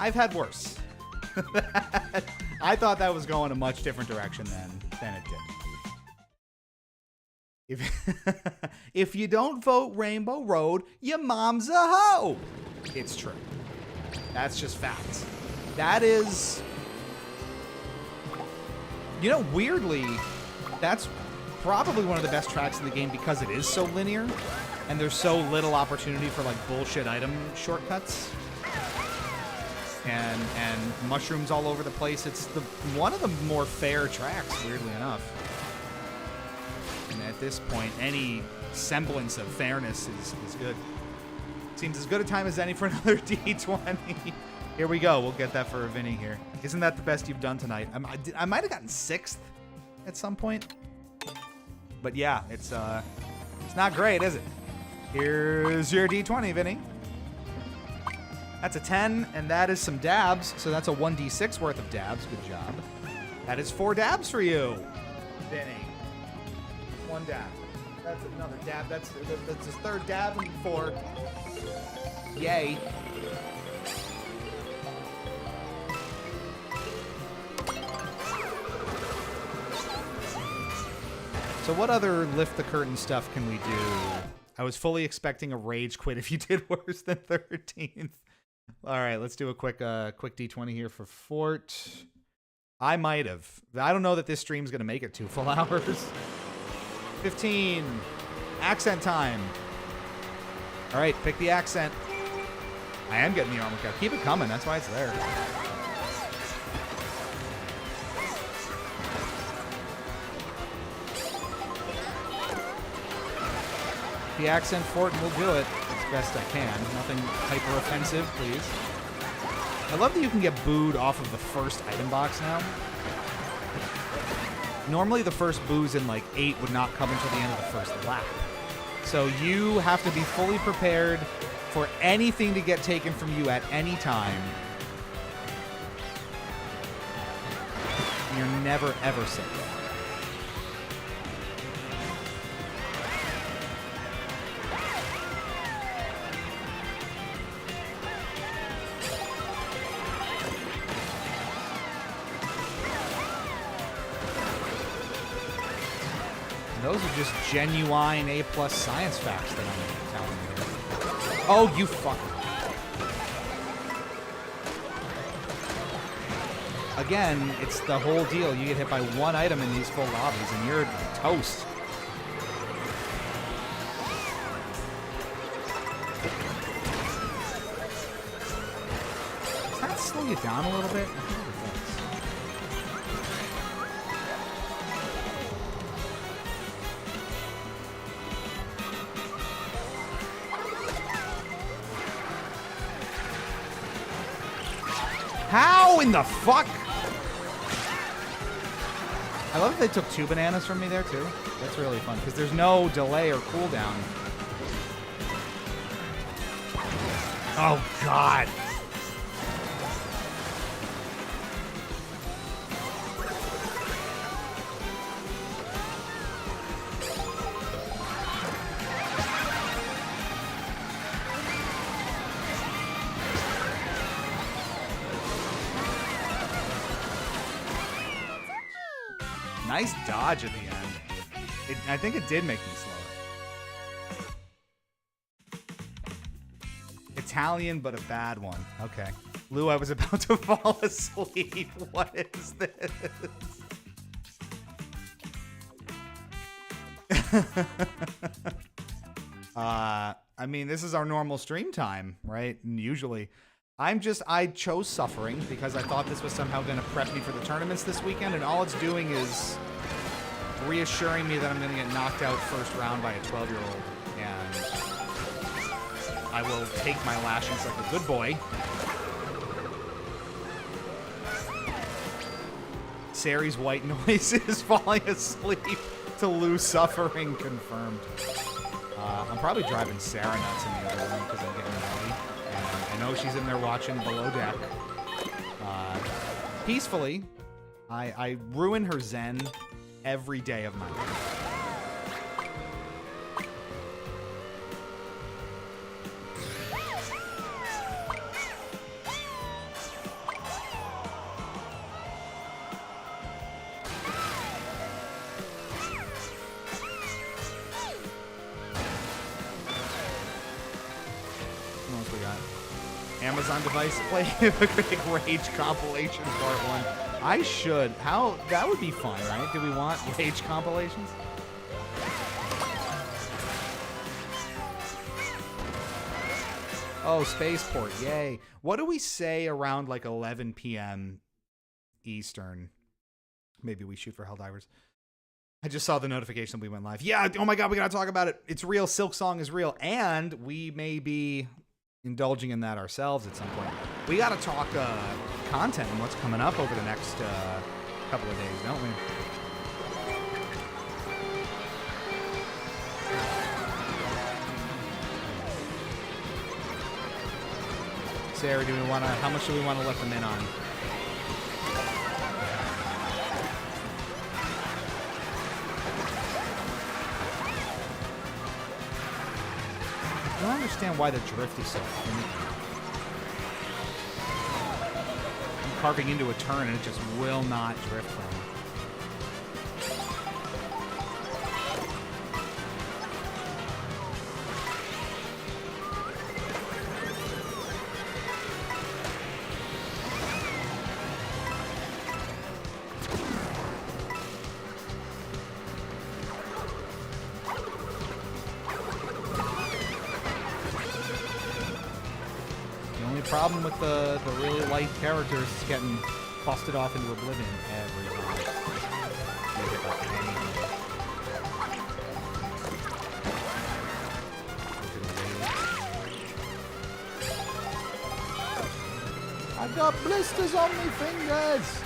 I've had worse. I thought that was going a much different direction than it did. If you don't vote Rainbow Road, your mom's a hoe. It's true. That's just facts. That is... You know, weirdly, that's probably one of the best tracks in the game because it is so linear, and there's so little opportunity for, like, bullshit item shortcuts. And mushrooms all over the place. It's one of the more fair tracks, weirdly enough. And at this point, any semblance of fairness is good. Seems as good a time as any for another D20. Here we go. We'll get that for a Vinny here. Isn't that the best you've done tonight? I might have gotten 6th at some point. But yeah, it's not great, is it? Here's your D20, Vinny. That's a 10, and that is some dabs. So that's a 1d6 worth of dabs. Good job. That is 4 dabs for you, Vinny. 1 dab. That's another dab. That's his 3rd dab and 4. Yay. So what other lift the curtain stuff can we do? I was fully expecting a rage quit if you did worse than 13th. All right, let's do a quick D20 here for Fort. I might have. I don't know that this stream's going to make it 2 full hours. 15. Accent time. All right, pick the accent. I am getting the armor cap. Keep it coming. That's why it's there. The accent Fort, and we'll do it as best I can. Nothing hyper offensive, please. I love that you can get booed off of the first item box now. Normally the first boos in like 8 would not come until the end of the first lap. So you have to be fully prepared for anything to get taken from you at any time. You're never ever safe. Those are just genuine A+ science facts that I'm telling you. Oh, you fucker. Again, it's the whole deal. You get hit by 1 item in these full lobbies and you're toast. Does that slow you down a little bit? How in the fuck? I love that they took 2 bananas from me there, too. That's really fun, because there's no delay or cooldown. Oh, God. Nice dodge at the end. I think it did make me slower. Italian, but a bad one. Okay. Lou, I was about to fall asleep. What is this? I mean, this is our normal stream time, right? Usually. I chose suffering because I thought this was somehow going to prep me for the tournaments this weekend, and all it's doing is reassuring me that I'm going to get knocked out first round by a 12-year-old, and I will take my lashings like a good boy. Sari's white noise is falling asleep to Lou suffering confirmed. I'm probably driving Sarah nuts in the other room because I'm getting ready. I know she's in there watching below deck. Peacefully. I ruin her zen every day of my life. Amazon device. Play Hypocritic Rage compilation part 1. I should. How? That would be fun, right? Do we want Rage compilations? Oh, Spaceport. Yay. What do we say around like 11 p.m. Eastern? Maybe we shoot for Helldivers. I just saw the notification we went live. Yeah, oh my god, we gotta talk about it. It's real. Silk Song is real. And we may be indulging in that ourselves at some point. We gotta talk content and what's coming up over the next couple of days, don't we? Sarah, do we want to? How much do we want to let them in on? I don't understand why the drift is so thin. I'm carving into a turn and it just will not drift from me. Problem with the really light characters is getting busted off into oblivion every time. I got blisters on my fingers.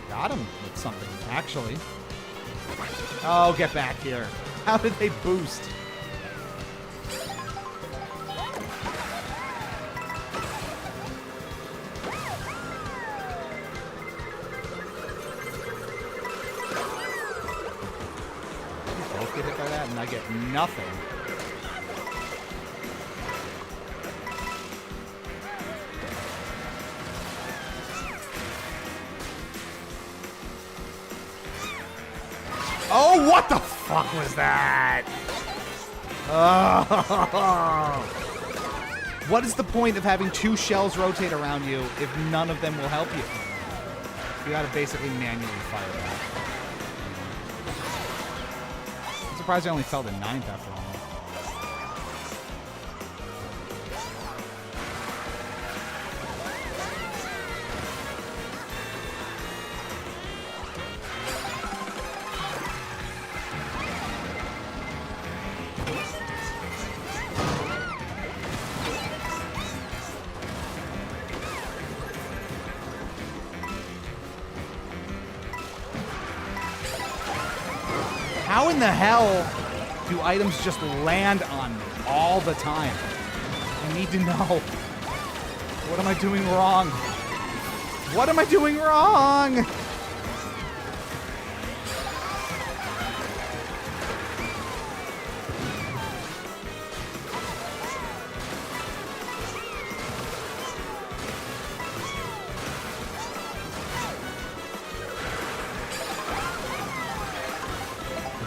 Got him with something, actually. Oh, get back here. How did they boost? You both get hit by that and I get nothing. Oh, what the fuck was that? Oh. What is the point of having 2 shells rotate around you if none of them will help you? You gotta basically manually fire that. I'm surprised I only fell to 9th after all. How in the hell do items just land on me all the time? I need to know. What am I doing wrong? What am I doing wrong?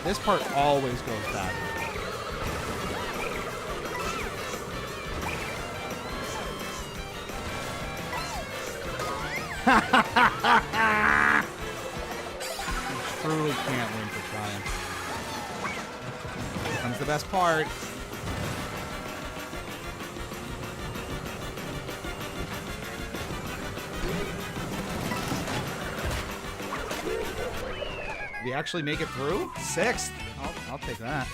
This part always goes bad. You truly can't win for trying. Here comes the best part. Did he actually make it through? 6th. I'll take that.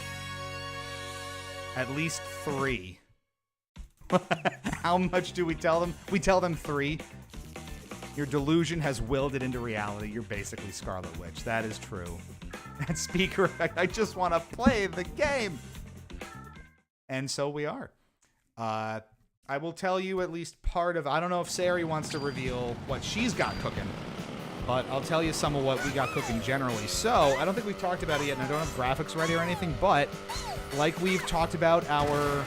At least 3. How much do we tell them? We tell them 3. Your delusion has willed it into reality. You're basically Scarlet Witch. That is true. That speaker effect. I just want to play the game. And so we are. I will tell you at least part of... I don't know if Sari wants to reveal what she's got cooking. But I'll tell you some of what we got cooking generally. So, I don't think we've talked about it yet, and I don't have graphics ready or anything, but like we've talked about, our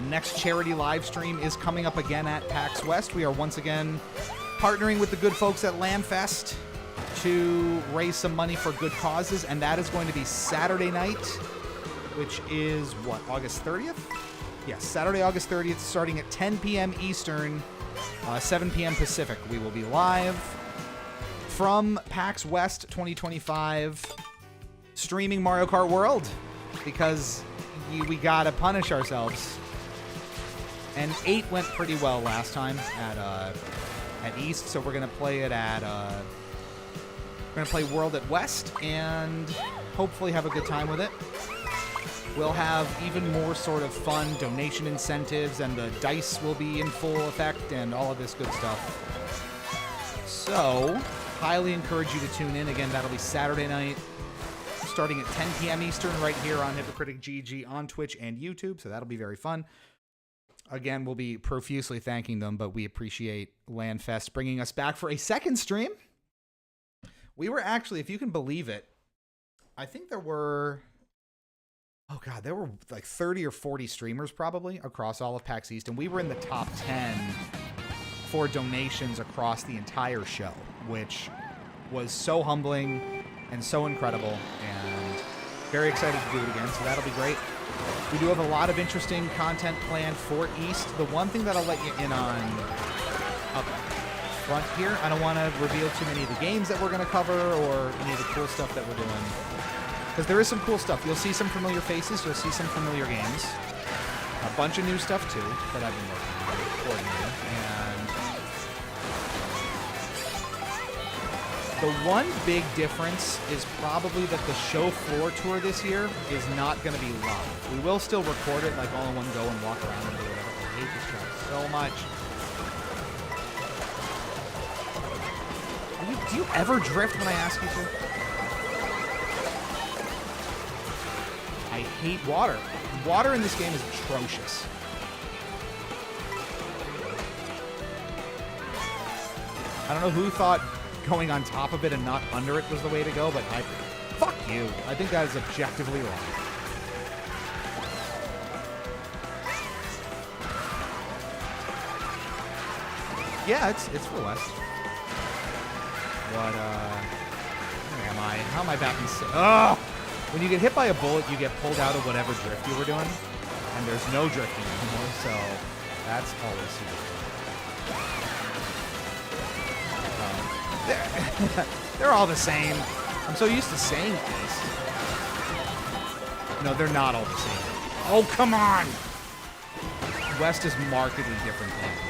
next charity live stream is coming up again at PAX West. We are once again partnering with the good folks at LANFest to raise some money for good causes, and that is going to be Saturday night, which is, what, August 30th? Yes, Saturday, August 30th, starting at 10 p.m. Eastern, 7 p.m. Pacific. We will be live from PAX West 2025, streaming Mario Kart World, because we gotta punish ourselves. And 8 went pretty well last time at East, so we're gonna play it at we're gonna play World at West and hopefully have a good time with it. We'll have even more sort of fun donation incentives, and the dice will be in full effect and all of this good stuff. So, highly encourage you to tune in. Again, that'll be Saturday night, starting at 10 p.m. Eastern, right here on Hypocritic GG on Twitch and YouTube, so that'll be very fun. Again, we'll be profusely thanking them, but we appreciate LandFest bringing us back for a second stream. We were actually, if you can believe it, I think there were... Oh, God, there were like 30 or 40 streamers probably across all of PAX East, and we were in the top 10 for donations across the entire show, which was so humbling and so incredible, and very excited to do it again, so that'll be great. We do have a lot of interesting content planned for East. The one thing that I'll let you in on up front here, I don't want to reveal too many of the games that we're going to cover or any of the cool stuff that we're doing. Because there is some cool stuff. You'll see some familiar faces. You'll see some familiar games. A bunch of new stuff, too, that I've been working on, coordinating. And the one big difference is probably that the show floor tour this year is not going to be live. We will still record it, like, all in one go and walk around and do whatever. I hate this track so much. Do you ever drift when I ask you to? I hate water. Water in this game is atrocious. I don't know who thought going on top of it and not under it was the way to go, but fuck you. I think that is objectively wrong. Yeah, it's for West. What, where am I? How am I back in... Oh! When you get hit by a bullet, you get pulled out of whatever drift you were doing, and there's no drifting anymore, so that's always super. They're all the same. I'm so used to saying East. No, they're not all the same. Oh, come on! West is markedly different than East.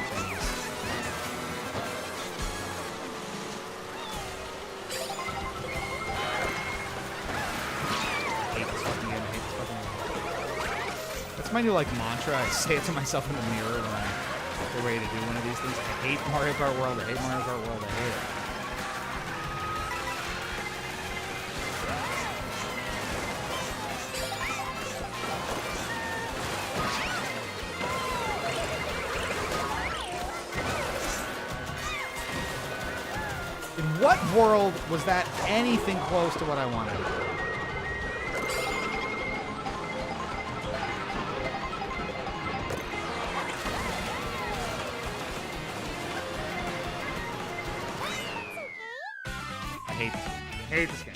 That's my new, like, mantra. I say it to myself in the mirror when I get ready to do one of these things. I hate Mario Kart World. I hate Mario Kart World. I hate it. In what world was that anything close to what I wanted? I hate this game.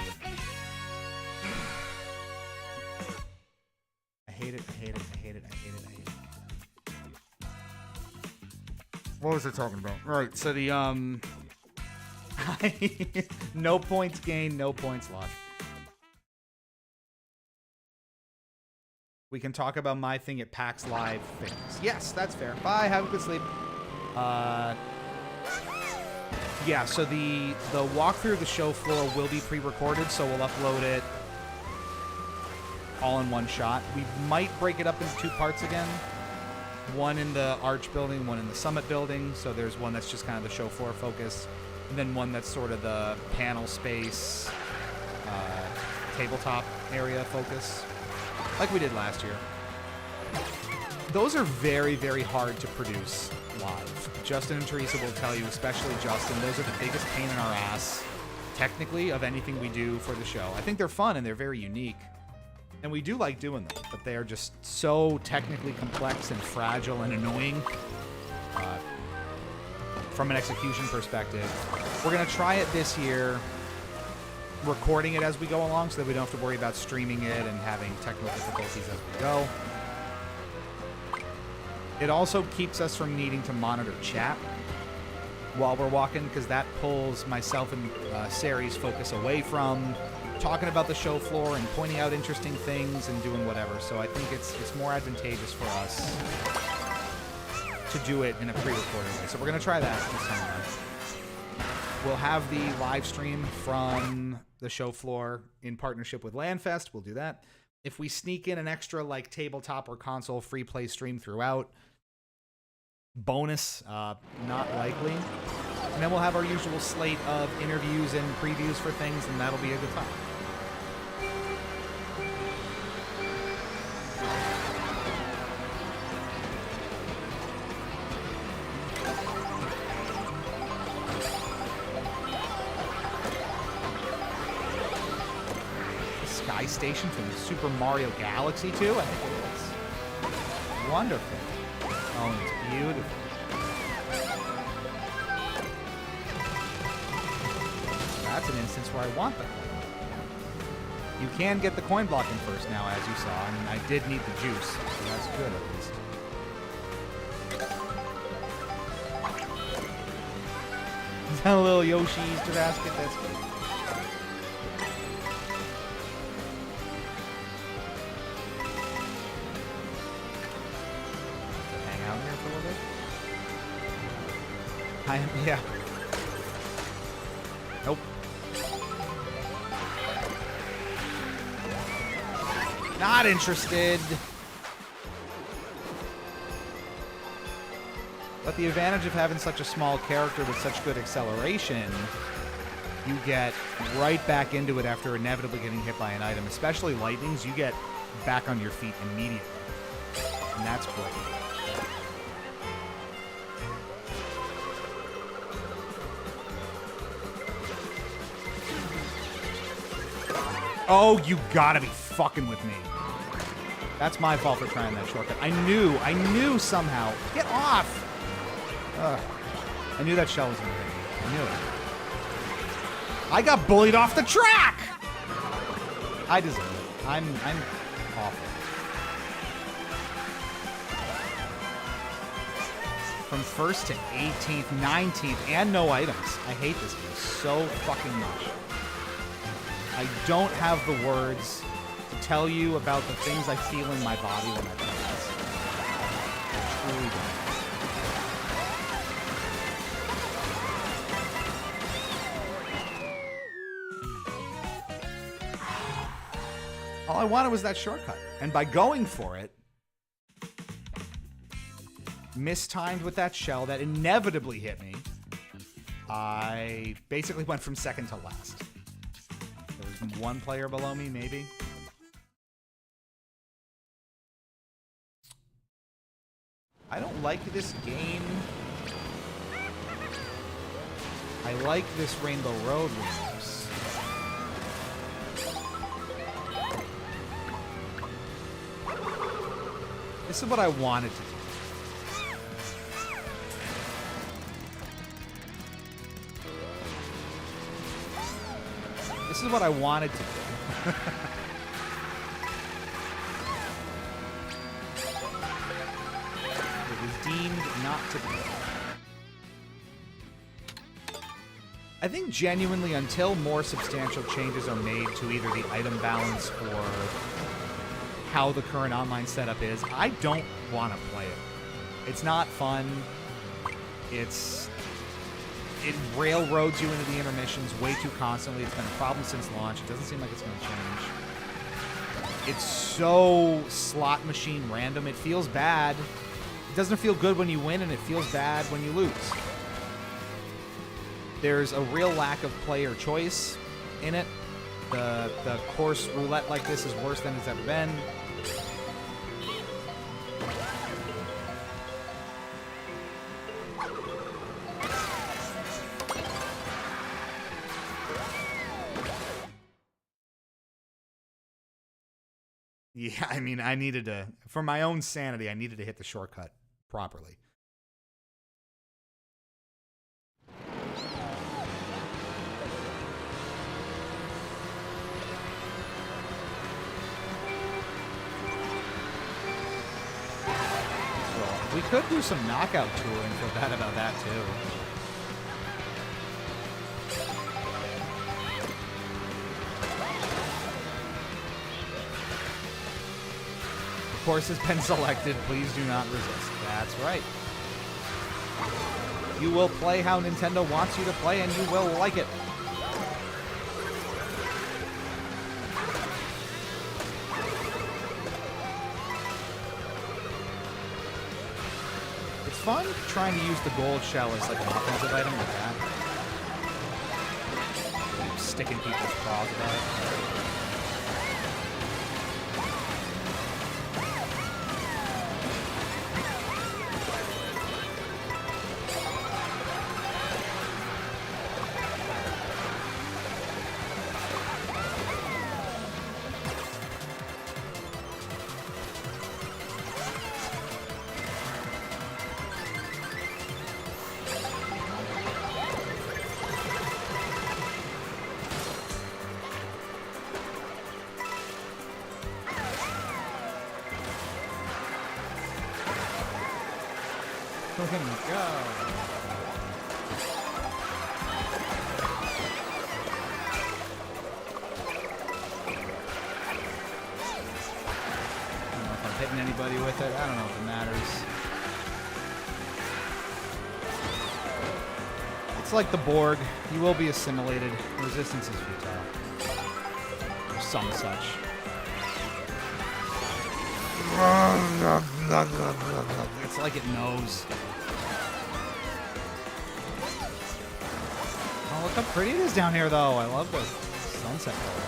I hate it. What was I talking about? Right, so the, no points gained, no points lost. We can talk about my thing at PAX Live things. Yes, that's fair. Bye, have a good sleep. Yeah, so the walkthrough of the show floor will be pre-recorded, so we'll upload it all in one shot. We might break it up into 2 parts again. One in the Arch building, one in the Summit building. So there's one that's just kind of the show floor focus, and then one that's sort of the panel space, tabletop area focus, like we did last year. Those are very, very hard to produce live. Justin and Teresa will tell you, especially Justin, those are the biggest pain in our ass, technically, of anything we do for the show. I think they're fun and they're very unique, and we do like doing them, but they are just so technically complex and fragile and annoying from an execution perspective. We're going to try it this year recording it as we go along so that we don't have to worry about streaming it and having technical difficulties as we go. It also keeps us from needing to monitor chat while we're walking, because that pulls myself and Sari's focus away from talking about the show floor and pointing out interesting things and doing whatever. So I think it's more advantageous for us to do it in a pre-recorded way. So we're going to try that this time. We'll have the live stream from the show floor in partnership with LANFest. We'll do that. If we sneak in an extra like tabletop or console free play stream throughout, bonus, not likely. And then we'll have our usual slate of interviews and previews for things, and that'll be a good time. Sky Station from Super Mario Galaxy 2, I think it is. Wonderful. Oh, it's beautiful. That's an instance where I want the coin. You can get the coin blocking first now, as you saw, and I did need the juice, so that's good at least. Is that a little Yoshi Easter basket? That's good. Hang out here for a little bit. Yeah. Nope. Not interested. But the advantage of having such a small character with such good acceleration, you get right back into it after inevitably getting hit by an item. Especially lightnings, you get back on your feet immediately. And that's great. Oh, you gotta be fucking with me. That's my fault for trying that shortcut. I knew somehow. Get off! Ugh. I knew that shell was gonna hit me. I knew it. I got bullied off the track! I deserve it. I'm awful. From 1st to 18th, 19th, and no items. I hate this game so fucking much. I don't have the words to tell you about the things I feel in my body when I play this. I truly don't. All I wanted was that shortcut. And by going for it, mistimed with that shell that inevitably hit me, I basically went from second to last. There was one player below me, maybe. I don't like this game. I like this Rainbow Road remix. This is what I wanted to do. This is what I wanted to do. It was deemed not to be. I think genuinely until more substantial changes are made to either the item balance or how the current online setup is, I don't want to play it. It's not fun. It railroads you into the intermissions way too constantly. It's been a problem since launch. It doesn't seem like it's going to change. It's so slot machine random. It feels bad. It doesn't feel good when you win, and it feels bad when you lose. There's a real lack of player choice in it. The course roulette like this is worse than it's ever been. Yeah, I mean, I needed to, for my own sanity, I needed to hit the shortcut properly. could do some knockout touring. Feel bad about that too. The course has been selected. Please do not resist. That's right. You will play how Nintendo wants you to play, and you will like it. It's fun trying to use the gold shell as like an offensive item like that. Like sticking people's claws about it. Look at him go. I don't know if I'm hitting anybody with it. I don't know if it matters. It's like the Borg. You will be assimilated. Resistance is futile. Or some such. It's like it knows. Oh, look how pretty it is down here, though. I love the sunset color.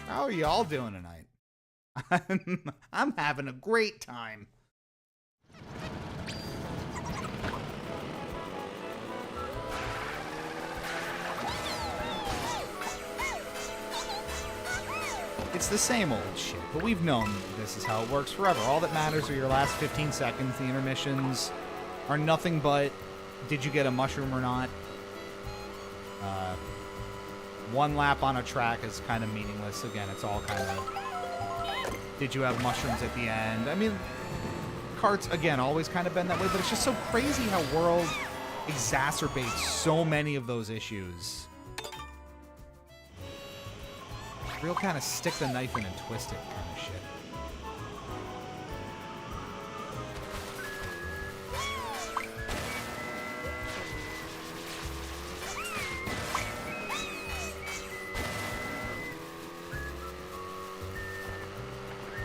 How are y'all doing tonight? I'm having a great time. It's the same old shit, but we've known this is how it works forever. All that matters are your last 15 seconds. The intermissions are nothing but, did you get a mushroom or not? One lap on a track is kind of meaningless. Again, it's all kind of, did you have mushrooms at the end? I mean, karts, again, always kind of been that way, but it's just so crazy how World exacerbates so many of those issues. Real kind of stick the knife in and twist it kind of shit.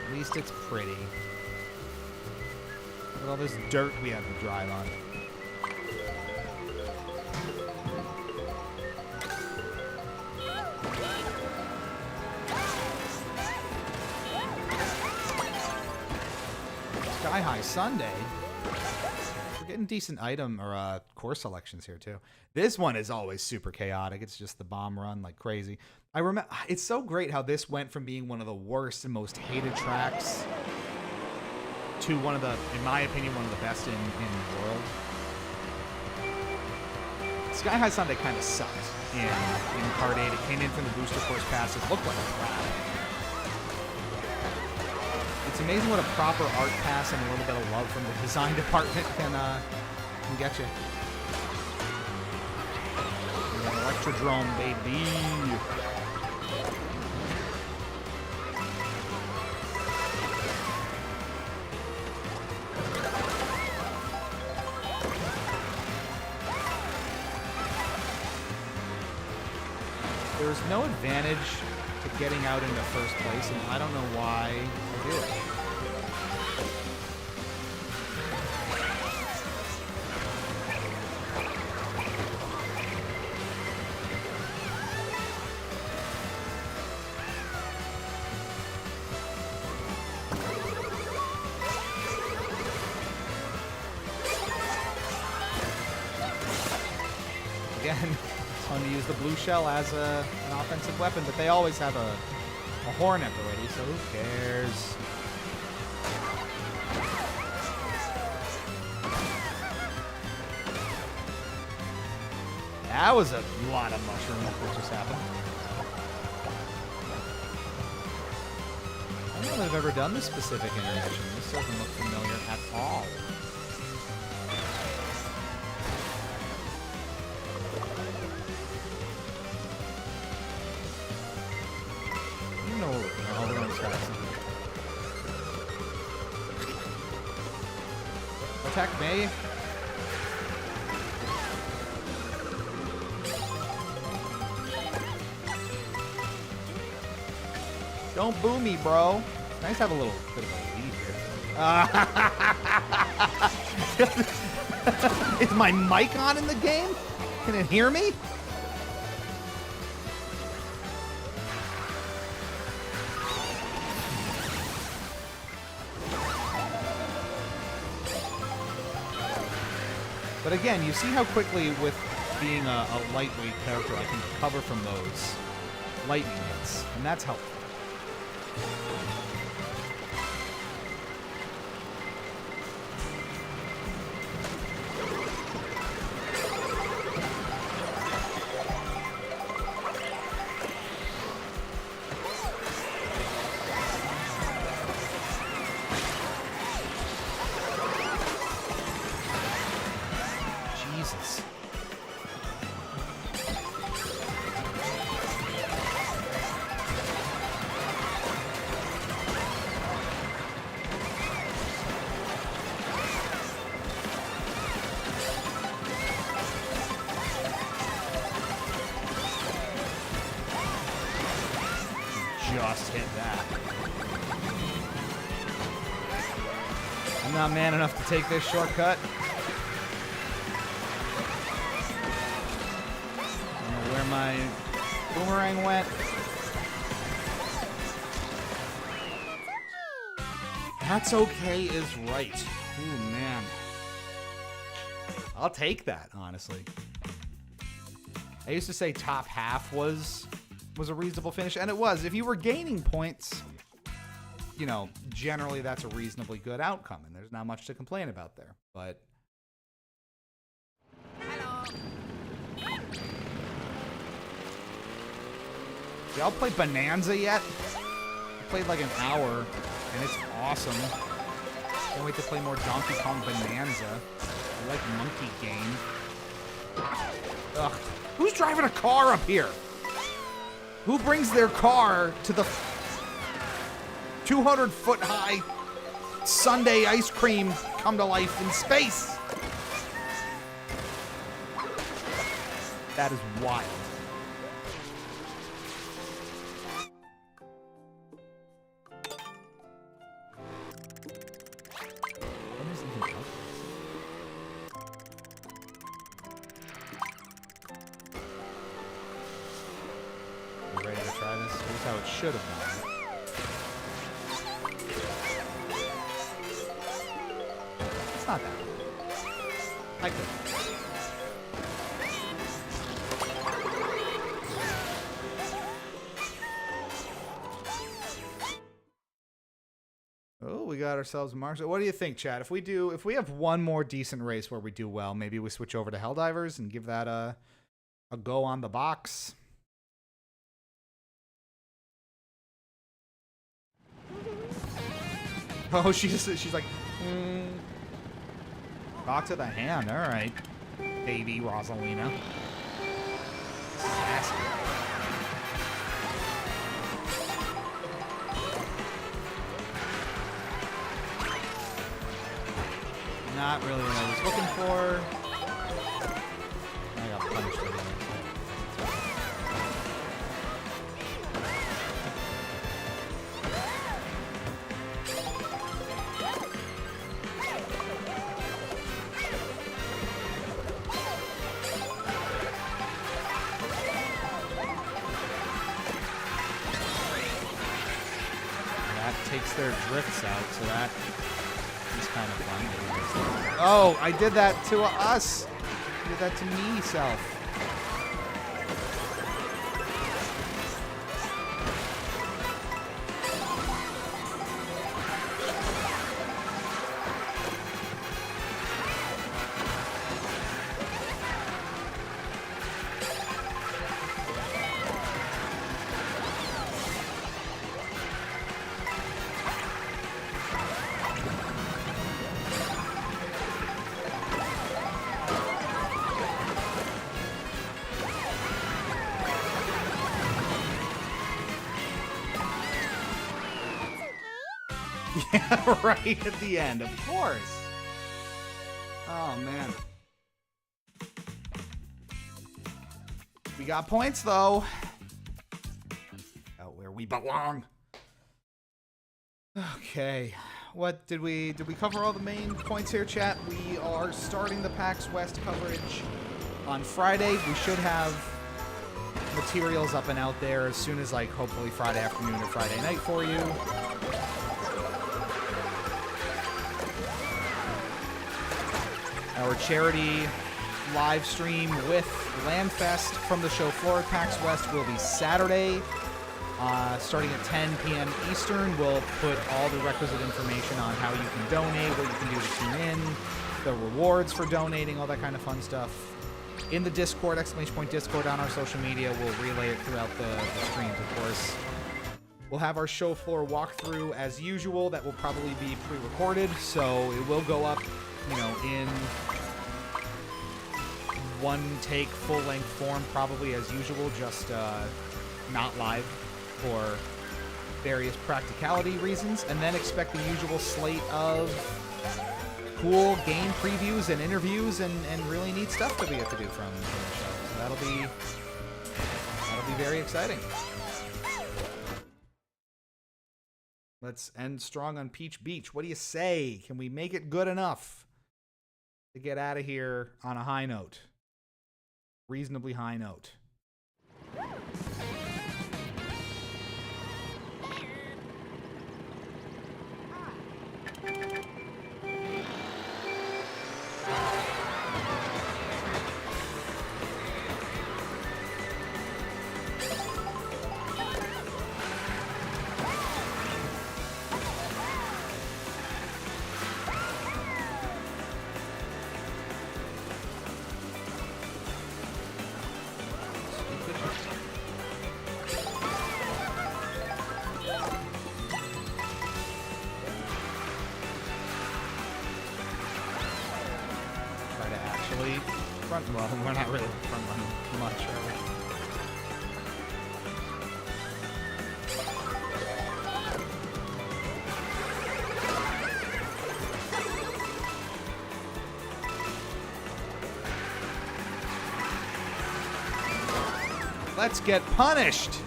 At least it's pretty. Look at all this dirt we have to drive on. Sky High Sunday. We're getting decent item or course selections here too. This one is always super chaotic. It's just the bomb run like crazy. I remember it's so great how this went from being one of the worst and most hated tracks to one of the, in my opinion, one of the best in the world. Sky High Sunday kind of sucked in Kart 8. It came in from the booster course pass. It looked like crap. It's amazing what a proper art pass and a little bit of love from the design department can get you. Electrodrome, baby. There's no advantage to getting out into first place, and I don't know why I do it. again, it's fun to use the blue shell as an offensive weapon, but they always have a horn at the ready, so who cares? That was a lot of mushrooms that just happened. I don't know if I've ever done this specific animation. This doesn't look familiar at all. You know, we're going to start something. Attack me. Don't boo me, bro. It's nice to have a little bit of a lead here. Is my mic on in the game? Can it hear me? But again, you see how quickly, with being a lightweight character, I can recover from those lightning hits, and that's helpful. Jesus. Just hit that. I'm not man enough to take this shortcut. I don't know where my boomerang went. That's okay is right. Ooh, man. I'll take that, honestly. I used to say top half was a reasonable finish, and it was. If you were gaining points, you know, generally that's a reasonably good outcome, and there's not much to complain about there. But y'all play Bonanza yet? I played like an hour, and it's awesome. Can't wait to play more Donkey Kong Bonanza. I like Monkey Game. Ugh. Who's driving a car up here? Who brings their car to the 200-foot high Sunday ice cream come to life in space? That is wild. What is even up? You ready to try this? Here's how it should have gone. It's not that bad. I could. Oh, we got ourselves a mark. What do you think, chat? If we have one more decent race where we do well, maybe we switch over to Helldivers and give that a go on the box. Oh, she's like, box of the hand. All right, baby Rosalina. Sassy. Not really what I was looking for. I got punished for that. Takes their drifts out, so that is kind of fun. Oh, I did that to us. I did that to me, self. Yeah, right at the end, of course. Oh, man. We got points, though. Out where we belong. Okay. What did we cover all the main points here, chat? We are starting the PAX West coverage on Friday. We should have materials up and out there as soon as, like, hopefully Friday afternoon or Friday night for you. Our charity live stream with Landfest from the show floor at PAX West will be Saturday, starting at 10 p.m. Eastern. We'll put all the requisite information on how you can donate, what you can do to tune in, the rewards for donating, all that kind of fun stuff. In the Discord, !Discord on our social media, we'll relay it throughout the streams, of course. We'll have our show floor walkthrough as usual. That will probably be pre-recorded, so it will go up, you know, in one take, full-length form, probably as usual, just not live for various practicality reasons. And then expect the usual slate of cool game previews and interviews and really neat stuff that we get to do from the show. So that'll be very exciting. Let's end strong on Peach Beach. What do you say? Can we make it good enough to get out of here on a high note? Reasonably high note. Well, we're not really front running much, are we? Let's get punished!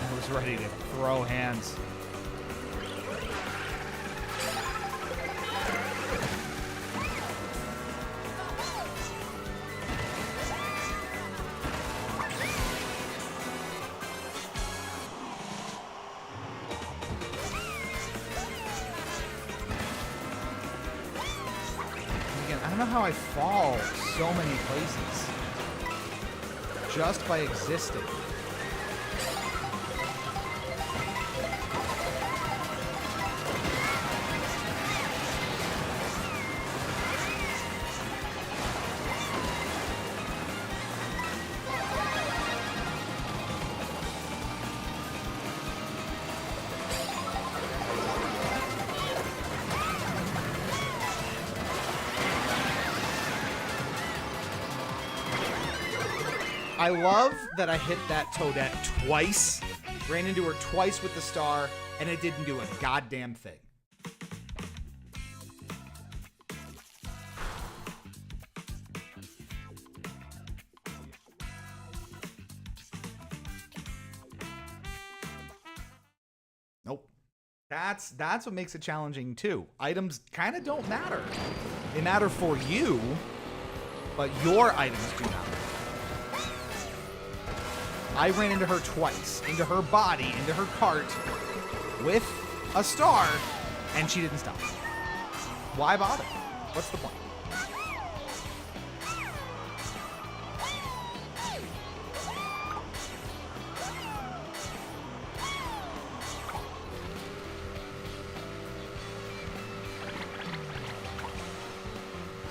I was ready to throw hands. I fall so many places just by existing. I love that I hit that Toadette twice, ran into her twice with the star, and it didn't do a goddamn thing. Nope. That's what makes it challenging too. Items kind of don't matter. They matter for you, but your items do matter. I ran into her twice, into her body, into her cart, with a star, and she didn't stop. Why bother? What's the point?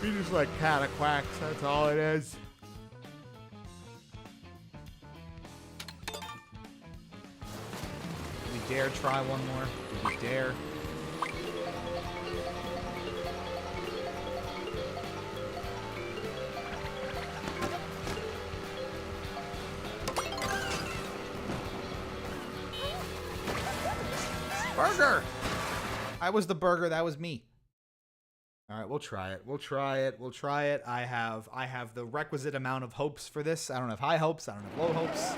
You just like quacks, that's all it is. Dare try one more? Do we dare? Burger! I was the burger, that was me. All right, we'll try it. We'll try it. We'll try it. I have the requisite amount of hopes for this. I don't have high hopes. I don't have low hopes.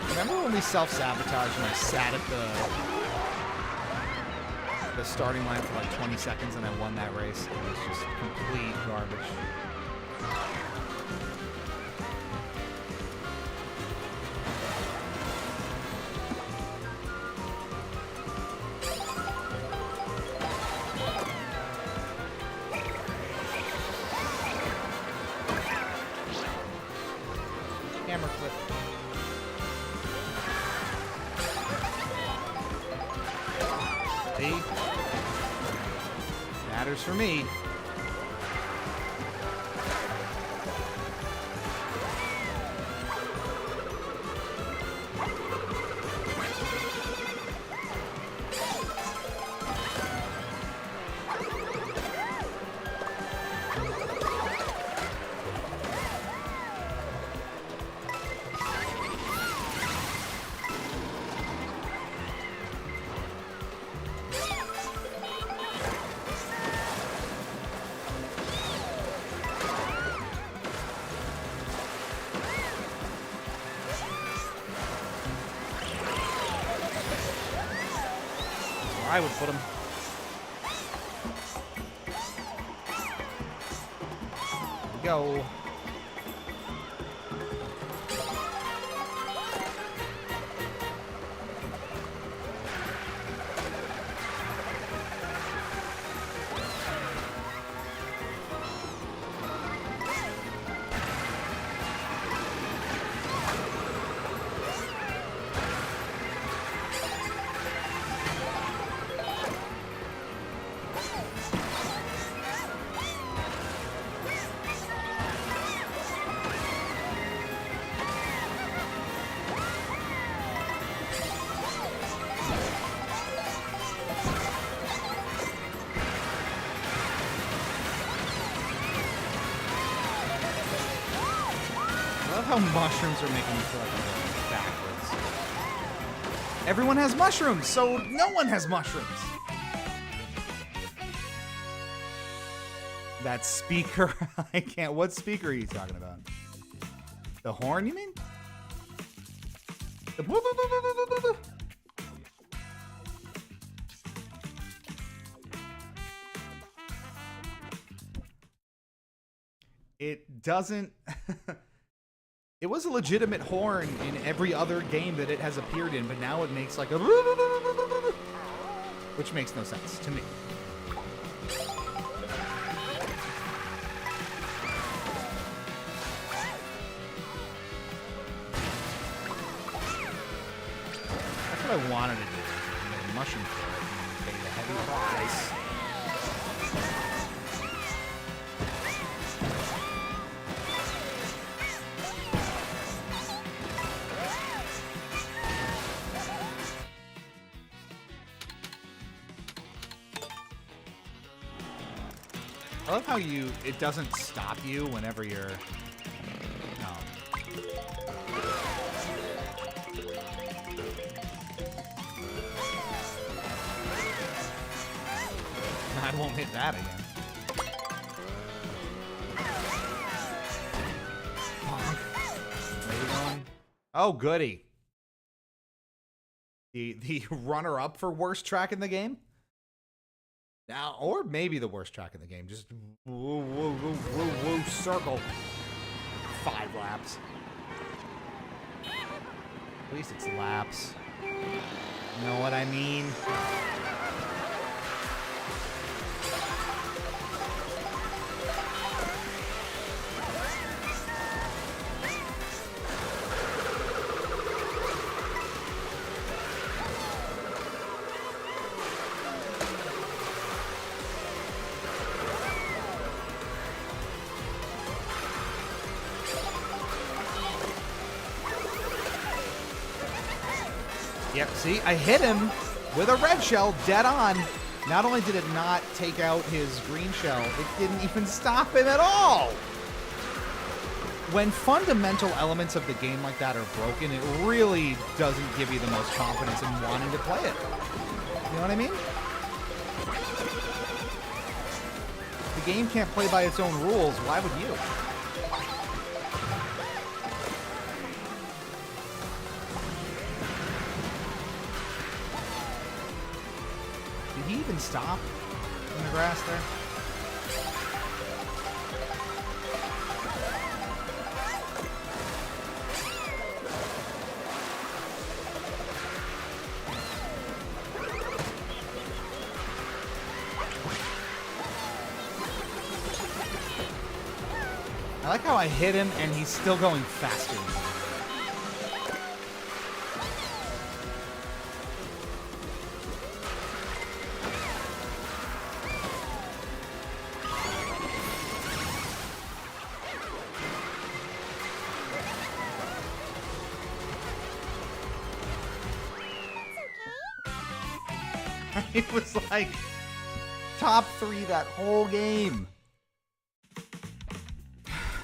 Remember when we self-sabotaged and I sat at the starting line for like 20 seconds and I won that race? It was just complete garbage. Hammer clip. See? Matters for me. I would put him. Here we go. I love how mushrooms are making me feel like I'm going backwards. Everyone has mushrooms, so no one has mushrooms. That speaker, I can't. What speaker are you talking about? The horn, you mean? The boo boo boo boo boo boo boo. It doesn't. It was a legitimate horn in every other game that it has appeared in, but now it makes like a... which makes no sense to me. That's what I wanted to do. Make a mushroom for it and pay the heavy price. I love how it doesn't stop you whenever you're, no. I won't hit that again. Oh, goody. The runner-up for worst track in the game? Now, or maybe the worst track in the game. Just woo, woo, woo, woo, woo, circle. 5 laps. At least it's laps. You know what I mean? Yep, see, I hit him with a red shell dead on. Not only did it not take out his green shell, it didn't even stop him at all. When fundamental elements of the game like that are broken, it really doesn't give you the most confidence in wanting to play it. You know what I mean? The game can't play by its own rules. Why would you? Did he even stop in the grass there? I like how I hit him and he's still going faster. It was like top 3 that whole game.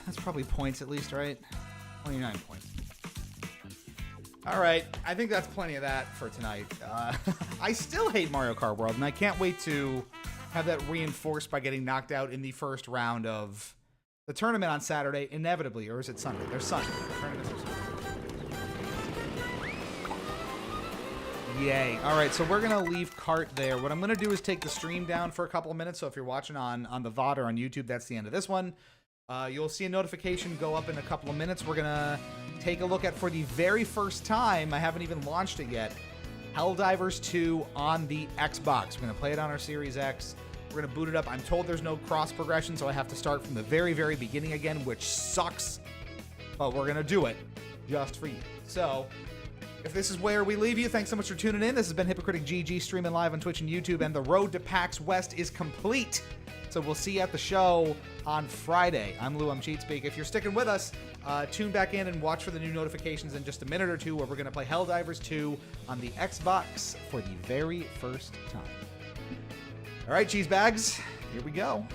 That's probably points at least, right? 29 points. All right, I think that's plenty of that for tonight. I still hate Mario Kart World, and I can't wait to have that reinforced by getting knocked out in the first round of the tournament on Saturday, inevitably. Or is it Sunday? There's Sunday. The tournaments are Sunday. Yay. All right, so we're going to leave Kart there. What I'm going to do is take the stream down for a couple of minutes. So if you're watching on the VOD or on YouTube, that's the end of this one. You'll see a notification go up in a couple of minutes. We're going to take a look at, for the very first time, I haven't even launched it yet, Helldivers 2 on the Xbox. We're going to play it on our Series X. We're going to boot it up. I'm told there's no cross progression, so I have to start from the very, very beginning again, which sucks. But we're going to do it just for you. So, if this is where we leave you, thanks so much for tuning in. This has been Hypocritic GG, streaming live on Twitch and YouTube, and the road to PAX West is complete. So we'll see you at the show on Friday. I'm Lou, I'm CheatSpeak. If you're sticking with us, tune back in and watch for the new notifications in just a minute or two, where we're going to play Helldivers 2 on the Xbox for the very first time. All right, cheese bags, here we go.